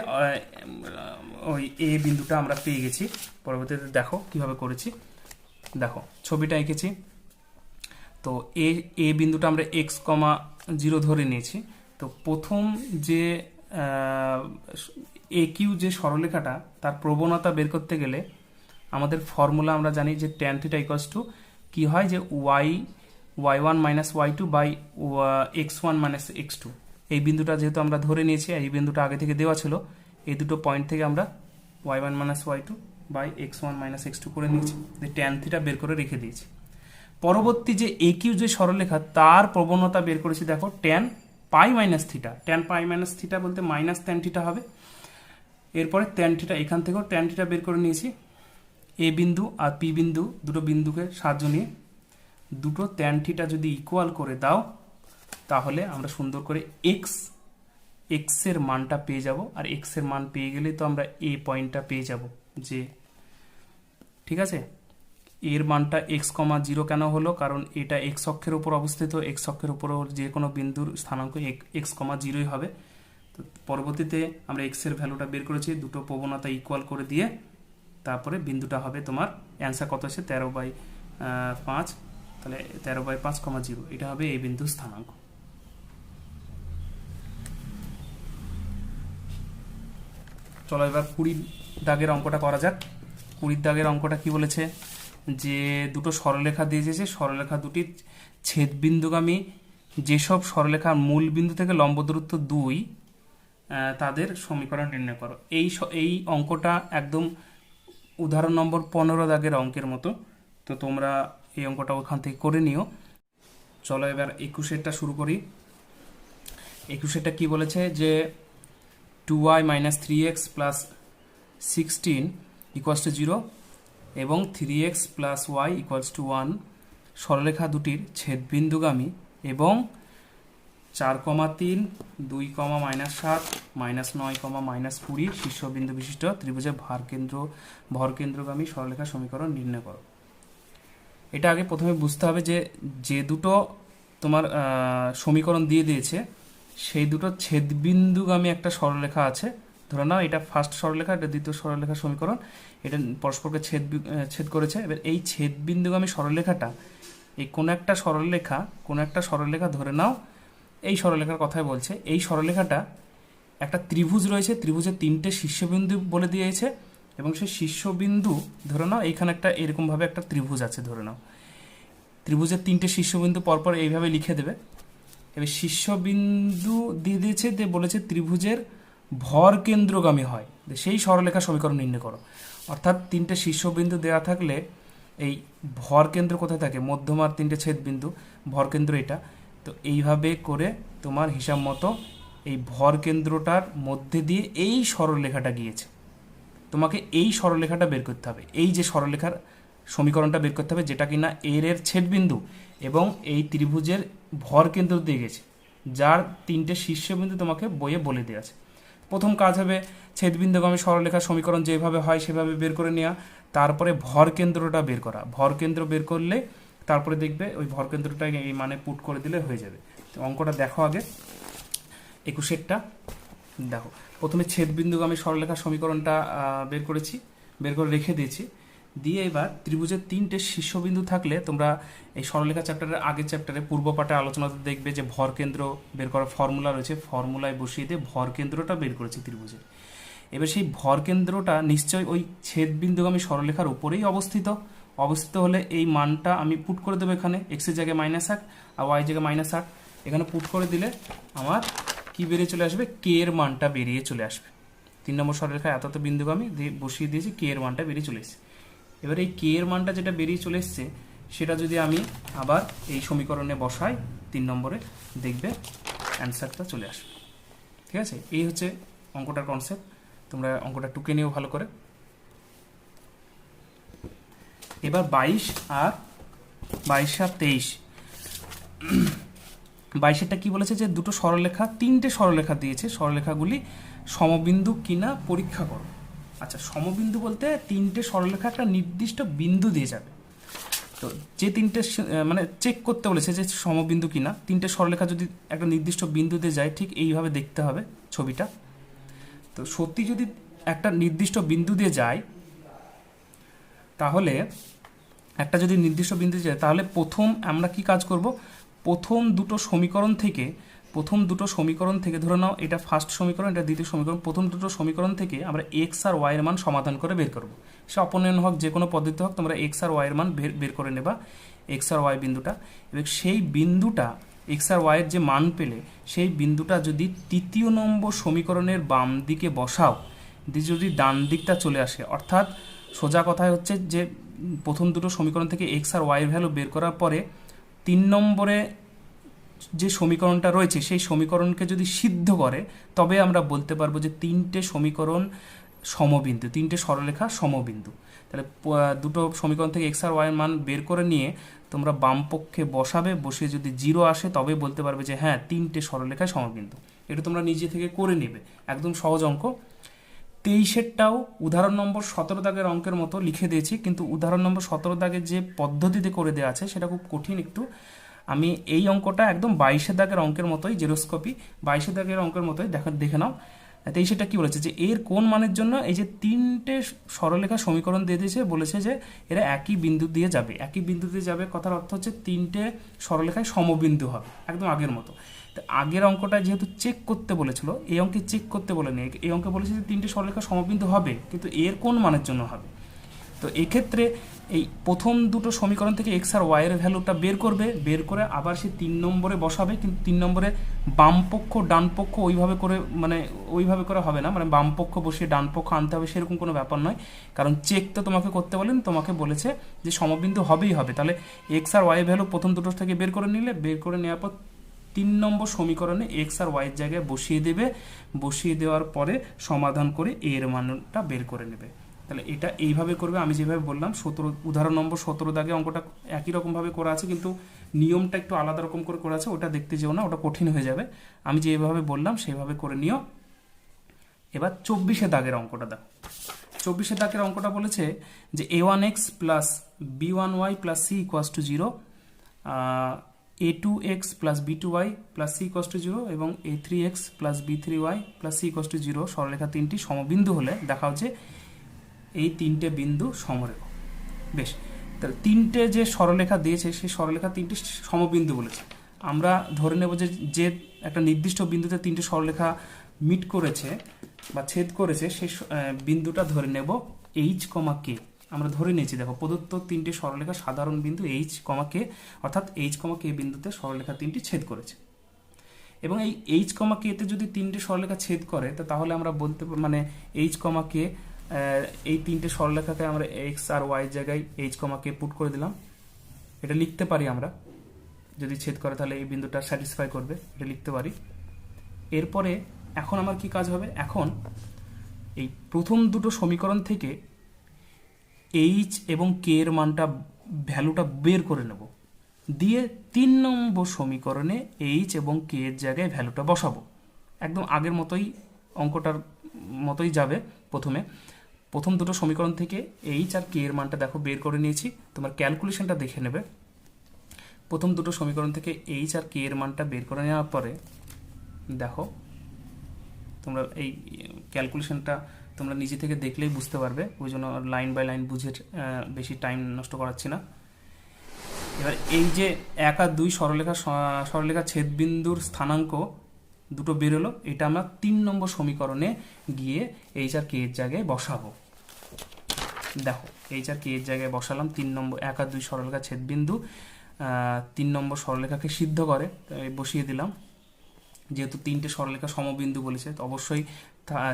ওই এ বিন্দুটা আমরা পেয়ে গেছি। পরবর্তীতে দেখো কিভাবে করেছি, দেখো ছবিটা এঁকেছি। তো এ বিন্দুটা আমরা এক্স কমা 0 ধরে নিয়েছি। তো প্রথম যে এ কিউ যে সরলরেখাটা, তার প্রবণতা বের করতে গেলে আমাদের ফর্মুলা আমরা জানি যে ট্যান থিটা ইকুয়ালস টু কি হয়, যে y1 minus y2 by x1 minus x2। এই বিন্দুটা যেহেতু আমরা ধরে নিয়েছি, এই বিন্দুটা আগে থেকে দেওয়া ছিল, এই দুটো পয়েন্ট থেকে আমরা y1 minus y2 by x1 minus x2 করে নিয়েছি, ট্যান থিটা বের করে রেখে দিয়েছি। পরবর্তী যে এ কিউ যে সরলরেখা, তার প্রবণতা বের করেছি, দেখো tan pi minus theta. Tan pi minus theta বলতে মাইনাস ট্যান থিটা হবে। এরপরে ট্যান থিটা, এখান থেকেও ট্যান থিটা বের করে নিয়েছি। এ বিন্দু আর পি বিন্দু, দুটো বিন্দুকে সাহায্য নিয়ে দুটো ট্যান থিটা যদি ইকুয়াল করে দাও, তাহলে আমরা সুন্দর করে এক্স এর মানটা পেয়ে যাব। আর এক্স এর মান পেয়ে গেলে তো আমরা এ পয়েন্টটা পেয়ে যাব, যে ঠিক আছে। এর মানটা এক্স কমা 0 কেন হলো, কারণ এটা এক্স অক্ষের উপর অবস্থিত, এক্স অক্ষের উপর যে কোনো বিন্দুর স্থানাঙ্ক এক্স কমা 0ই হবে। তো পরবর্তীতে আমরা এক্স এর ভ্যালুটা বের করেছি, দুটো প্রবণতা ইকুয়াল করে দিয়ে তারপরে বিন্দুটা হবে তোমার অ্যান্সার কত আছে 13/5, তাহলে 13/5,0, এটা হবে এই বিন্দুর স্থানাঙ্ক। চলো এবার 20 দাগের অঙ্কটা করা যাক। 20 দাগের অঙ্কটা কি বলেছে, যে দুটো সরলরেখা দিয়ে দিয়েছে, সরলরেখা দুটির ছেদবিন্দুগামী যেসব সরলরেখার মূল বিন্দু থেকে লম্ব দূরত্ব 2, তাদের সমীকরণ নির্ণয় করো। এই অঙ্কটা একদম উদাহরণ নম্বর 15 দাগের অঙ্কের মতো, তো তোমরা এই অঙ্কটা ওখান থেকে করে নিও। চলো এবার 21-এরটা শুরু করি। 21-এরটা কি বলেছে, যে 2y minus 3x plus 16 equals to 0 এবং 3x plus y equals to 1 সরলরেখা দুটির ছেদবিন্দুগামী এবং 4,3, 2, -7, -9, -20 শীর্ষবিন্দু বিশিষ্ট ত্রিভুজের ভরকেন্দ্রগামী সরলরেখা সমীকরণ নির্ণয় করো। এটা আগে প্রথমে বুঝতে হবে যে দুটো তোমার সমীকরণ দিয়ে দিয়েছে, সেই দুটো ছেদবিন্দুগামী একটা সরলরেখা আছে। ধরে নাও এটা ফার্স্ট সরলরেখা, এটা দ্বিতীয় সরলরেখার সমীকরণ, এটা পরস্পরকে ছেদ করেছে। এবার এই ছেদবিন্দুগামী সরলরেখাটা, এই কোন একটা সরলরেখা ধরে নাও, এই সরলরেখার কথাই বলছে। এই সরলরেখাটা একটা ত্রিভুজ রয়েছে, ত্রিভুজের 3টে শীর্ষবিন্দু বলে দিয়েছে, এবং সেই শীর্ষবিন্দু ধরে নাও এইখানে একটা এরকমভাবে একটা ত্রিভুজ আছে, ধরে নাও ত্রিভুজের 3টে শীর্ষবিন্দু পরপর এইভাবে লিখে দেবে। এবার শীর্ষবিন্দু দিয়ে দিয়েছে, দিয়ে বলেছে ত্রিভুজের ভর কেন্দ্রগামী হয়, সেই সরলরেখা সমীকরণ নির্ণয় করো। অর্থাৎ 3টে শীর্ষবিন্দু দেওয়া থাকলে এই ভর কেন্দ্র কোথায় থাকে, মধ্যমার 3টে ছেদবিন্দু, ভর কেন্দ্র এটা। তো এইভাবে করে তোমার হিসাব মতো এই ভর কেন্দ্রটার মধ্যে দিয়ে এই সরলরেখাটা গিয়েছে। তোমাকে এই সরলরেখাটা বের করতে হবে, এই যে সরলরেখার সমীকরণটা বের করতে হবে, যেটা কিনা এর ছেদবিন্দু এবং এই ত্রিভুজের ভর কেন্দ্র দিয়ে গেছে, যার 3টে শীর্ষবিন্দু তোমাকে বইয়ে বলে দেওয়া আছে। প্রথম কাজ হবে ছেদবিন্দুগামী সরলরেখার সমীকরণ যেভাবে হয় সেভাবে বের করে নেওয়া, তারপরে ভর কেন্দ্রটা বের করা। ভর কেন্দ্র বের করলে তারপরে দেখবে ওই ভর কেন্দ্রটা এই মানে পুট করে দিলে হয়ে যাবে। তো অঙ্কটা দেখো আগে 21টা দেখো। প্রথমে ছেদবিন্দুগামী সরলরেখার সমীকরণটা বের করেছি, বের করে রেখে দিয়েছি। দিয়ে এবার ত্রিভুজের 3টে শীর্ষবিন্দু থাকলে তোমরা এই সরলরেখা চ্যাপ্টারের আগের চ্যাপ্টারে পূর্ব পাঠে আলোচনাতে দেখবে যে ভর কেন্দ্র বের করার ফর্মুলা রয়েছে, ফর্মুলায় বসিয়ে দিয়ে ভর কেন্দ্রটা বের করেছি ত্রিভুজের। এবার সেই ভর কেন্দ্রটা নিশ্চয়ই ওই ছেদবিন্দুগামী সরলরেখার উপরেই অবস্থিত হলে এই মানটা আমি পুট করে দেবো এখানে, এক্সের জায়গায় -8 আর ওয়াই জায়গায় -8। এখানে পুট করে দিলে আমার কি বেরিয়ে চলে আসবে, কে এর মানটা বেরিয়ে চলে আসবে। 3 নম্বর সরলরেখা এত বিন্দুগামী দিয়ে বসিয়ে দিয়েছি, কে এর মানটা বেরিয়ে চলে এসেছে। এবার এই কে এর মানটা যেটা বেরিয়ে চলে এসছে সেটা যদি আমি আবার এই সমীকরণে বসাই 3 নম্বরে, দেখবে অ্যান্সারটা চলে আসবে। ঠিক আছে, এই হচ্ছে অঙ্কটার কনসেপ্ট। তোমরা অঙ্কটা টুকে নিও ভালো করে। এবার 22 আর 23। 22এরটা কি বলেছে যে দুটো সরলরেখা, 3টে সরলরেখা দিয়েছে, সরলরেখাগুলি সমবিন্দু কিনা পরীক্ষা করো। আচ্ছা, সমবিন্দু বলতে 3টে সরলরেখা একটা নির্দিষ্ট বিন্দু দিয়ে যাবে। তো যে 3টে মানে চেক করতে বলেছে যে সমবিন্দু কিনা, 3টে সরলরেখা যদি একটা নির্দিষ্ট বিন্দু দিয়ে যায় ঠিক এইভাবে দেখতে হবে ছবিটা। তো সত্যি যদি একটা নির্দিষ্ট বিন্দু দিয়ে যায়, তাহলে একটা যদি নির্দিষ্ট বিন্দু দিয়ে যায় তাহলে প্রথম আমরা কি কাজ করব, প্রথম দুটো সমীকরণ থেকে ধরে নাও এটা ফার্স্ট সমীকরণ, এটা দ্বিতীয় সমীকরণ, প্রথম দুটো সমীকরণ থেকে আমরা এক্স আর ওয়াই এর মান সমাধান করে বের করব। সে অপনয়ন হোক যে কোনো পদ্ধতি হোক, তোমরা এক্স আর ওয়াই এর মান বের করে নেবা, এক্স আর ওয়াই বিন্দুটা। এবং সেই বিন্দুটা এক্স আর ওয়াই এর যে মান পেলে সেই বিন্দুটা যদি তৃতীয় নম্বর সমীকরণের বাম দিকে বসাও, যদি ডান দিকটা চলে আসে, অর্থাৎ সোজা কথায় হচ্ছে যে প্রথম দুটো সমীকরণ থেকে এক্স আর ওয়াই এর ভ্যালু বের করার পরে 3 নম্বরে যে সমীকরণটা রয়েছে সেই সমীকরণকে যদি সিদ্ধ করে, তবে আমরা বলতে পারবো যে 3টে সমীকরণ সমবিন্দু, 3টে সরলরেখা সমবিন্দু। তাহলে দুটো সমীকরণ থেকে এক্স আর ওয়াই এর মান বের করে নিয়ে তোমরা বাম পক্ষে বসাবে, বসিয়ে যদি 0 আসে তবে বলতে পারবে যে হ্যাঁ 3টে সরলরেখায় সমবিন্দু। এটা তোমরা নিজে থেকে করে নেবে, একদম সহজ অঙ্ক। 23এরটাও উদাহরণ নম্বর 17 দাগের অঙ্কের মতো লিখে দিয়েছি, কিন্তু উদাহরণ নম্বর 17 দাগের যে পদ্ধতিতে করে দেওয়া আছে সেটা খুব কঠিন একটু। আমি এই অঙ্কটা একদম 22 দাগের অঙ্কের মতোই, জেরোস্কোপি 22 দাগের অঙ্কের মতোই দেখে নাও। 23টা কি বলেছে যে এর কোন মানের জন্য এই যে 3টে সরলরেখা সমীকরণ দিয়ে দিয়েছে, বলেছে যে এরা একই বিন্দু দিয়ে যাবে। একই বিন্দু দিয়ে যাবে কথার অর্থ হচ্ছে 3টে সরলরেখায় সমবিন্দু হবে, একদম আগের মতো। তো আগের অঙ্কটা যেহেতু চেক করতে বলেছিল, এই অঙ্কে চেক করতে বলেনি, এই অঙ্কে বলেছে যে 3টে সরলরেখা সমবিন্দু হবে, কিন্তু এর কোন মানের জন্য হবে। তো এক্ষেত্রে এই প্রথম দুটো সমীকরণ থেকে এক্স আর ওয়াই এর ভ্যালুটা বের করবে, বের করে আবার সে 3 নম্বরে বসাবে। কিন্তু 3 নম্বরে বাম পক্ষ ডান পক্ষ ওইভাবে করে হবে না, মানে বাম পক্ষ বসিয়ে ডান পক্ষ আনতে হবে সেরকম কোনো ব্যাপার নয়। কারণ চেক তো তোমাকে করতে বলেন, তোমাকে বলেছে যে সমবিন্দু হবেই হবে। তাহলে এক্স আর ওয়াই এর ভ্যালু প্রথম দুটো থেকে বের করে নিলে, বের করে নেওয়ার পর 3 নম্বর সমীকরণে এক্স আর ওয়াই এর জায়গায় বসিয়ে দেবে, বসিয়ে দেওয়ার পরে সমাধান করে এর মানটা বের করে নেবে। তাহলে এটা এইভাবে করবে আমি যেভাবে বললাম। 17 উদাহরণ নম্বর 17 দাগে অঙ্কটা একই রকমভাবে করা আছে, কিন্তু নিয়মটা একটু আলাদা রকম করে করা আছে, ওটা দেখতে যেও না, ওটা কঠিন হয়ে যাবে। আমি যেভাবে বললাম সেইভাবে করে নিও। এবার 24 দাগের অঙ্কটা দেখো। 24 দাগের অঙ্কটা বলেছে যে a1x plus b1y plus c equals to 0, a2x plus b2y plus c equals to 0 এবং a3x plus b3y plus c equals to 0 সরলরেখা 3টি সমবিন্দু হলে দেখা হচ্ছে এই 3টে বিন্দু সমরেখা। বেশ, তাহলে 3টে যে সরলরেখা দিয়েছে সেই সরলরেখা 3টি সমবিন্দু বলেছে। আমরা ধরে নেব যে একটা নির্দিষ্ট বিন্দুতে 3টে সরলরেখা মিট করেছে বা ছেদ করেছে, সেই বিন্দুটা ধরে নেব এইচ কমা কে। আমরা ধরে নিয়েছি, দেখো প্রদত্ত 3টে সরলরেখা সাধারণ বিন্দু এইচ কমা কে, অর্থাৎ এইচ কমা কে বিন্দুতে সরলরেখা 3টি ছেদ করেছে। এবং এই এইচ কমা কে তে যদি 3টে সরলরেখা ছেদ করে, তাহলে আমরা বলতে মানে এইচ কমা কে, এই 3টে সরলরেখাকে আমরা এক্স আর ওয়াই জায়গায় এইচ কমা কে পুট করে দিলাম। এটা লিখতে পারি আমরা, যদি ছেদ করে তাহলে এই বিন্দুটা স্যাটিসফাই করবে, এটা লিখতে পারি। এরপরে এখন আমার কি কাজ হবে, এখন এই প্রথম দুটো সমীকরণ থেকে এইচ এবং কে এর মানটা ভ্যালুটা বের করে নেব, দিয়ে 3 নম্বর সমীকরণে এইচ এবং কে এর জায়গায় ভ্যালুটা বসাবো। একদম আগের মতোই অঙ্কটার মতোই যাবে। প্রথম দুটো সমীকরণ থেকে এইচ আর কে এর মানটা দেখো বের করে নিয়েছি, তোমার ক্যালকুলেশনটা দেখে নেবে। প্রথম দুটো সমীকরণ থেকে এইচ আর কে এর মানটা বের করে নেওয়ার পরে দেখো তোমরা এই ক্যালকুলেশনটা তোমরা নিজে থেকে দেখলেই বুঝতে পারবে, ওই জন্য লাইন বাই লাইন বুঝে বেশি টাইম নষ্ট করাচ্ছি না। এবার এই যে 1 আর 2 সরলরেখা ছেদবিন্দুর স্থানাঙ্ক দুটো বেরোলো, এটা আমরা 3 নম্বর সমীকরণে গিয়ে এইচ আর কে এর জায়গায় বসাবো। দেখো এইচ আর কে এর জায়গায় বসালাম 3 নম্বর 1 আর 2 সরলরেখা ছেদবিন্দু 3 নম্বর সরলরেখাকে সিদ্ধ করে বসিয়ে দিলাম। যেহেতু 3টে সরলরেখা সমবিন্দু বলেছে, তো অবশ্যই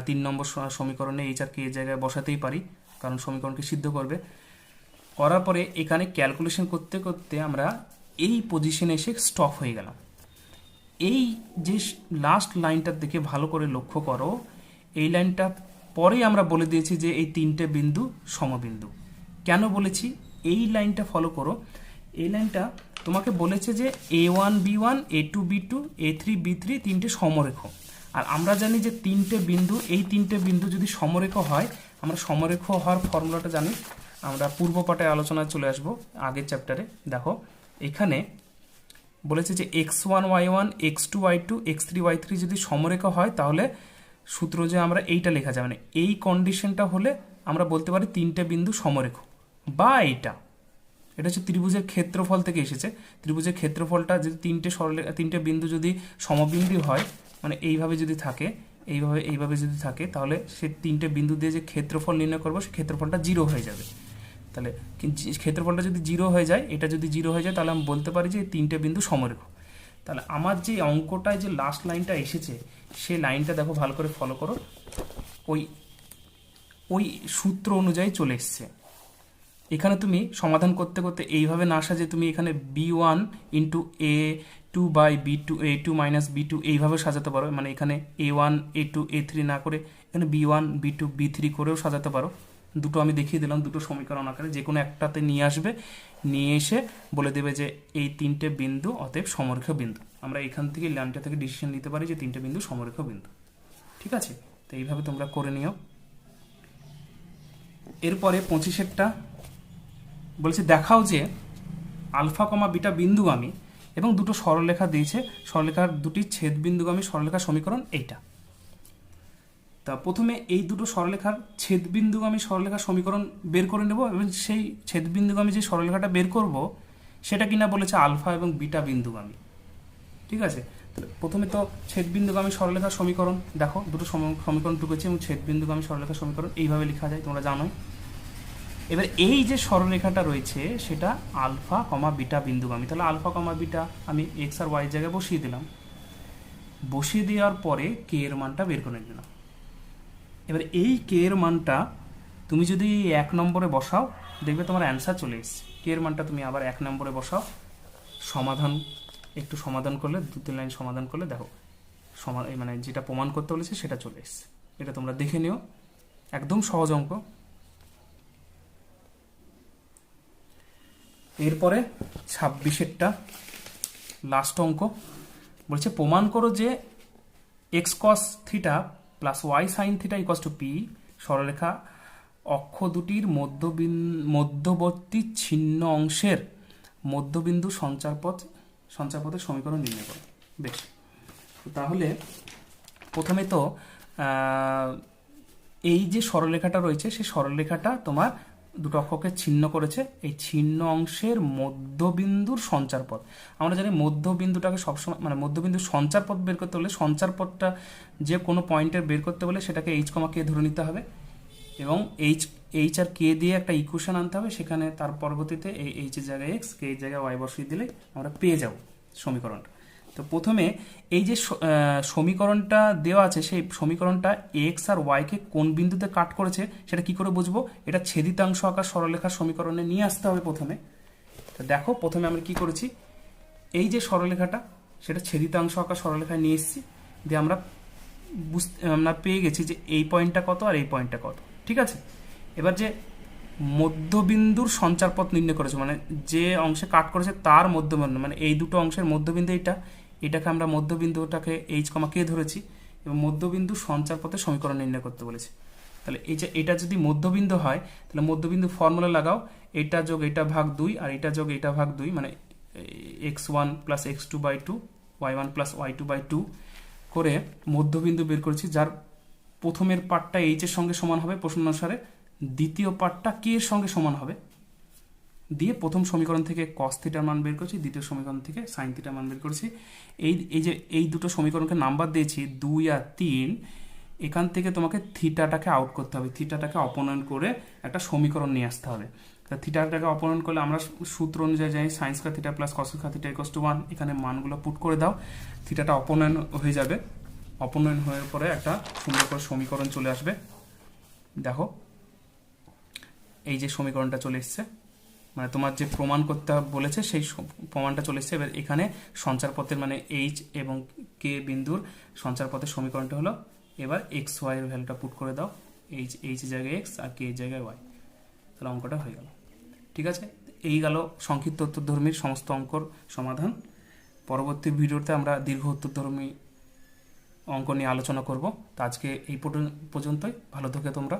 3 নম্বর সমীকরণে এইচ আর কে এর জায়গায় বসাতেই পারি, কারণ সমীকরণকে সিদ্ধ করবে। করার পরে এখানে ক্যালকুলেশন করতে করতে আমরা এই পজিশনে এসে স্টপ হয়ে গেলাম। এই যে লাস্ট লাইনটার দিকে ভালো করে লক্ষ্য করো, এই লাইনটা পরেই আমরা বলে দিয়েছি যে এই 3টে বিন্দু সমবিন্দু। কেন বলেছি এই লাইনটা ফলো করো? এই লাইনটা তোমাকে বলেছে যে A1 B1 A2 B2 A3 B3 3টে সমরেখ। আর আমরা জানি যে 3টে বিন্দু, এই 3টে বিন্দু যদি সমরেখ হয়, আমরা সমরেখ হওয়ার ফর্মুলাটা জানি, আমরা পূর্ব পাঠে আলোচনায় চলে আসব আগের চ্যাপ্টারে। দেখো এখানে বলেছে যে x1 y1 x2 y2 x3 y3 যদি সমরেখ হয় তাহলে সূত্র যে আমরা এইটা লেখা যাবে না, এই কন্ডিশনটা হলে আমরা বলতে পারি 3টে বিন্দু সমরেখ। বা এটা হচ্ছে ত্রিভুজের ক্ষেত্রফল থেকে এসেছে। ত্রিভুজের ক্ষেত্রফলটা যদি 3টে বিন্দু যদি সমবিন্দু হয়, মানে এইভাবে যদি থাকে, এইভাবে যদি থাকে, তাহলে সে 3টে বিন্দু দিয়ে যে ক্ষেত্রফল নির্ণয় করবো সে ক্ষেত্রফলটা 0 হয়ে যাবে। তাহলে ক্ষেত্রফলটা যদি 0 হয়ে যায়, এটা যদি 0 হয়ে যায়, তাহলে আমি বলতে পারি যে 3টে বিন্দু সমরেখ। তাহলে আমার যে অঙ্কটায় যে লাস্ট লাইনটা এসেছে, সেই লাইনটা দেখো ভালো করে ফলো করো, ওই সূত্র অনুযায়ী চলে এসছে। এখানে তুমি সমাধান করতে করতে এইভাবে না সাজে তুমি এখানে b1 into a2 by b2 a2 minus b2 এইভাবে সাজাতে পারো। মানে এখানে a1 a2 a3 না করে এখানে b1 b2 b3 করেও সাজাতে পারো। দুটো আমি দেখিয়ে দিলাম, দুটো সমীকরণ আকারে, যে কোনো একটাতে নিয়ে আসবে, নিয়ে এসে বলে দেবে যে এই 3টে বিন্দু অতএব সমরেখ বিন্দু। আমরা এখান থেকে লাইনটা থেকে ডিসিশন নিতে পারি যে 3টে বিন্দু সমরেখ বিন্দু। ঠিক আছে, তো এইভাবে তোমরা করে নিও। এরপরে 25এরটা বলছে দেখাও যে আলফা কমা বিটা বিন্দুগামী এবং দুটো সরলরেখা দিয়েছে, সরলরেখার দুটি ছেদবিন্দুগামী সরলরেখা সমীকরণ এইটা। তা প্রথমে এই দুটো সরলরেখার ছেদবিন্দুগামী সরলরেখা সমীকরণ বের করে নেব, এবং সেই ছেদবিন্দুগামী যে সরলরেখাটা বের করব সেটা কিনা বলেছে আলফা এবং বিটা বিন্দুগামী। ঠিক আছে, প্রথমে তো ছেদবিন্দুগামী সরলরেখার সমীকরণ দেখো, দুটো সমীকরণ ঢুকেছে এবং ছেদবিন্দুগামী সরলরেখার সমীকরণ এইভাবে লেখা যায়, তোমরা জানোই। এবার এই যে সরলরেখাটা রয়েছে সেটা আলফা কমা বিটা বিন্দুগামী। তাহলে আলফা কমা বিটা আমি এক্স আর ওয়াই জায়গায় বসিয়ে দিলাম। বসিয়ে দেওয়ার পরে কে এর মানটা বের করে দিলাম। এবার এই কে এর মানটা তুমি যদি 1 নম্বরে বসাও, দেখবে তোমার অ্যান্সার চলে এসছে। কে এর মানটা তুমি আবার 1 নম্বরে বসাও, একটু সমাধান করলে, 2-3 লাইন সমাধান করলে দেখো মানে যেটা প্রমাণ করতে বলেছে সেটা চলে এসছে। এটা তোমরা দেখে নিও, একদম সহজ অঙ্ক। এরপরে 26এরটা লাস্ট অঙ্ক বলছে প্রমাণ করো যে x cos theta plus y sine theta equals to p সরলরেখা অক্ষ দুটির মধ্যবর্তী ছিন্ন অংশের মধ্যবিন্দু সঞ্চারপথের সমীকরণ নির্ণয় করো। বেশ, তাহলে প্রথমে তো এই যে সরলরেখাটা রয়েছে সেই সরলরেখাটা তোমার দুটো অক্ষকে ছিন্ন করেছে, এই ছিন্ন অংশের মধ্যবিন্দুর সঞ্চারপথ। আমরা জানি মধ্যবিন্দুটাকে সবসময়, মানে মধ্যবিন্দুর সঞ্চারপথ বের করতে হলে, সঞ্চারপথটা যে কোনো পয়েন্টের বের করতে হলে সেটাকে এইচ কমা কে ধরে নিতে হবে, এবং এইচ আর কে দিয়ে একটা ইকুয়েশন আনতে হবে। সেখানে তার পরবর্তীতে এই এইচ এর জায়গায় এক্স, কে এর জায়গায় ওয়াই বসিয়ে দিলে আমরা পেয়ে যাব সমীকরণটা। তো প্রথমে এই যে সমীকরণটা দেওয়া আছে, সেই সমীকরণটা এক্স আর ওয়াইকে কোন বিন্দুতে কাট করেছে সেটা কি করে বুঝবো? এটা ছেদিতাংশ আকার সরলরেখার সমীকরণে নিয়ে আসতে হবে প্রথমে। তো দেখো প্রথমে আমরা কি করেছি, এই যে সরলরেখাটা সেটা ছেদিতাংশ আকার সরলরেখায় নিয়ে এসেছি, দিয়ে আমরা পেয়ে গেছি যে এই পয়েন্টটা কত আর এই পয়েন্টটা কত। ঠিক আছে, এবার যে মধ্যবিন্দুর সঞ্চারপথ নির্ণয় করেছে, মানে যে অংশে কাট করেছে তার মধ্যবিন্দু, মানে এই দুটো অংশের মধ্যবিন্দু এটাকে আমরা মধ্যবিন্দুটাকে এইচ কমা কে ধরেছি, এবং মধ্যবিন্দু সঞ্চার পথে সমীকরণ নির্ণয় করতে বলেছে। তাহলে এই যে এটা যদি মধ্যবিন্দু হয় তাহলে মধ্যবিন্দু ফর্মুলা লাগাও, এটা যোগ এটা ভাগ 2 আর এটা যোগ এটা ভাগ 2, মানে x1 plus x2 by 2 y1 plus y2 by 2 করে মধ্যবিন্দু বের করেছি, যার প্রথমের পার্টটা এইচ এর সঙ্গে সমান হবে প্রশ্ন অনুসারে, দ্বিতীয় পার্টটা কে এর সঙ্গে সমান হবে, দিয়ে প্রথম সমীকরণ থেকে কস থিটার মান বের করেছি, দ্বিতীয় সমীকরণ থেকে সাইন থিটার মান বের করেছি। এই দুটো সমীকরণকে নাম্বার দিয়েছি 2 আর 3, এখান থেকে তোমাকে থিটাটাকে আউট করতে হবে, থিটাটাকে অপনয়ন করে একটা সমীকরণ নিয়ে আসতে হবে। তা থিটাটাকে অপনয়ন করলে আমরা সূত্র অনুযায়ী যাই sine square theta plus cos square theta equals two 1, এখানে মানগুলো পুট করে দাও, থিটাটা অপনয়ন হয়ে যাবে, অপনয়ন হয়ে পরে একটা সুন্দর করে সমীকরণ চলে আসবে। দেখো এই যে সমীকরণটা চলে এসছে, মানে তোমার যে প্রমাণ করতে বলেছে সেই প্রমাণটা চলে এসছে। এবার এখানে সঞ্চার পথের মানে এইচ এবং কে বিন্দুর সঞ্চার পথের সমীকরণটা হলো, এবার এক্স ওয়াই এর ভ্যালুটা পুট করে দাও, এইচ এর জায়গায় এক্স আর কে এর জায়গায় ওয়াই, তাহলে অঙ্কটা হয়ে গেল। ঠিক আছে, এই গেল সংক্ষিপ্ত উত্তরধর্মীর সমস্ত অঙ্কর সমাধান। পরবর্তী ভিডিওতে আমরা দীর্ঘ উত্তরধর্মী অঙ্ক নিয়ে আলোচনা করব। তো আজকে এই পর্যন্তই, ভালো থেকো তোমরা।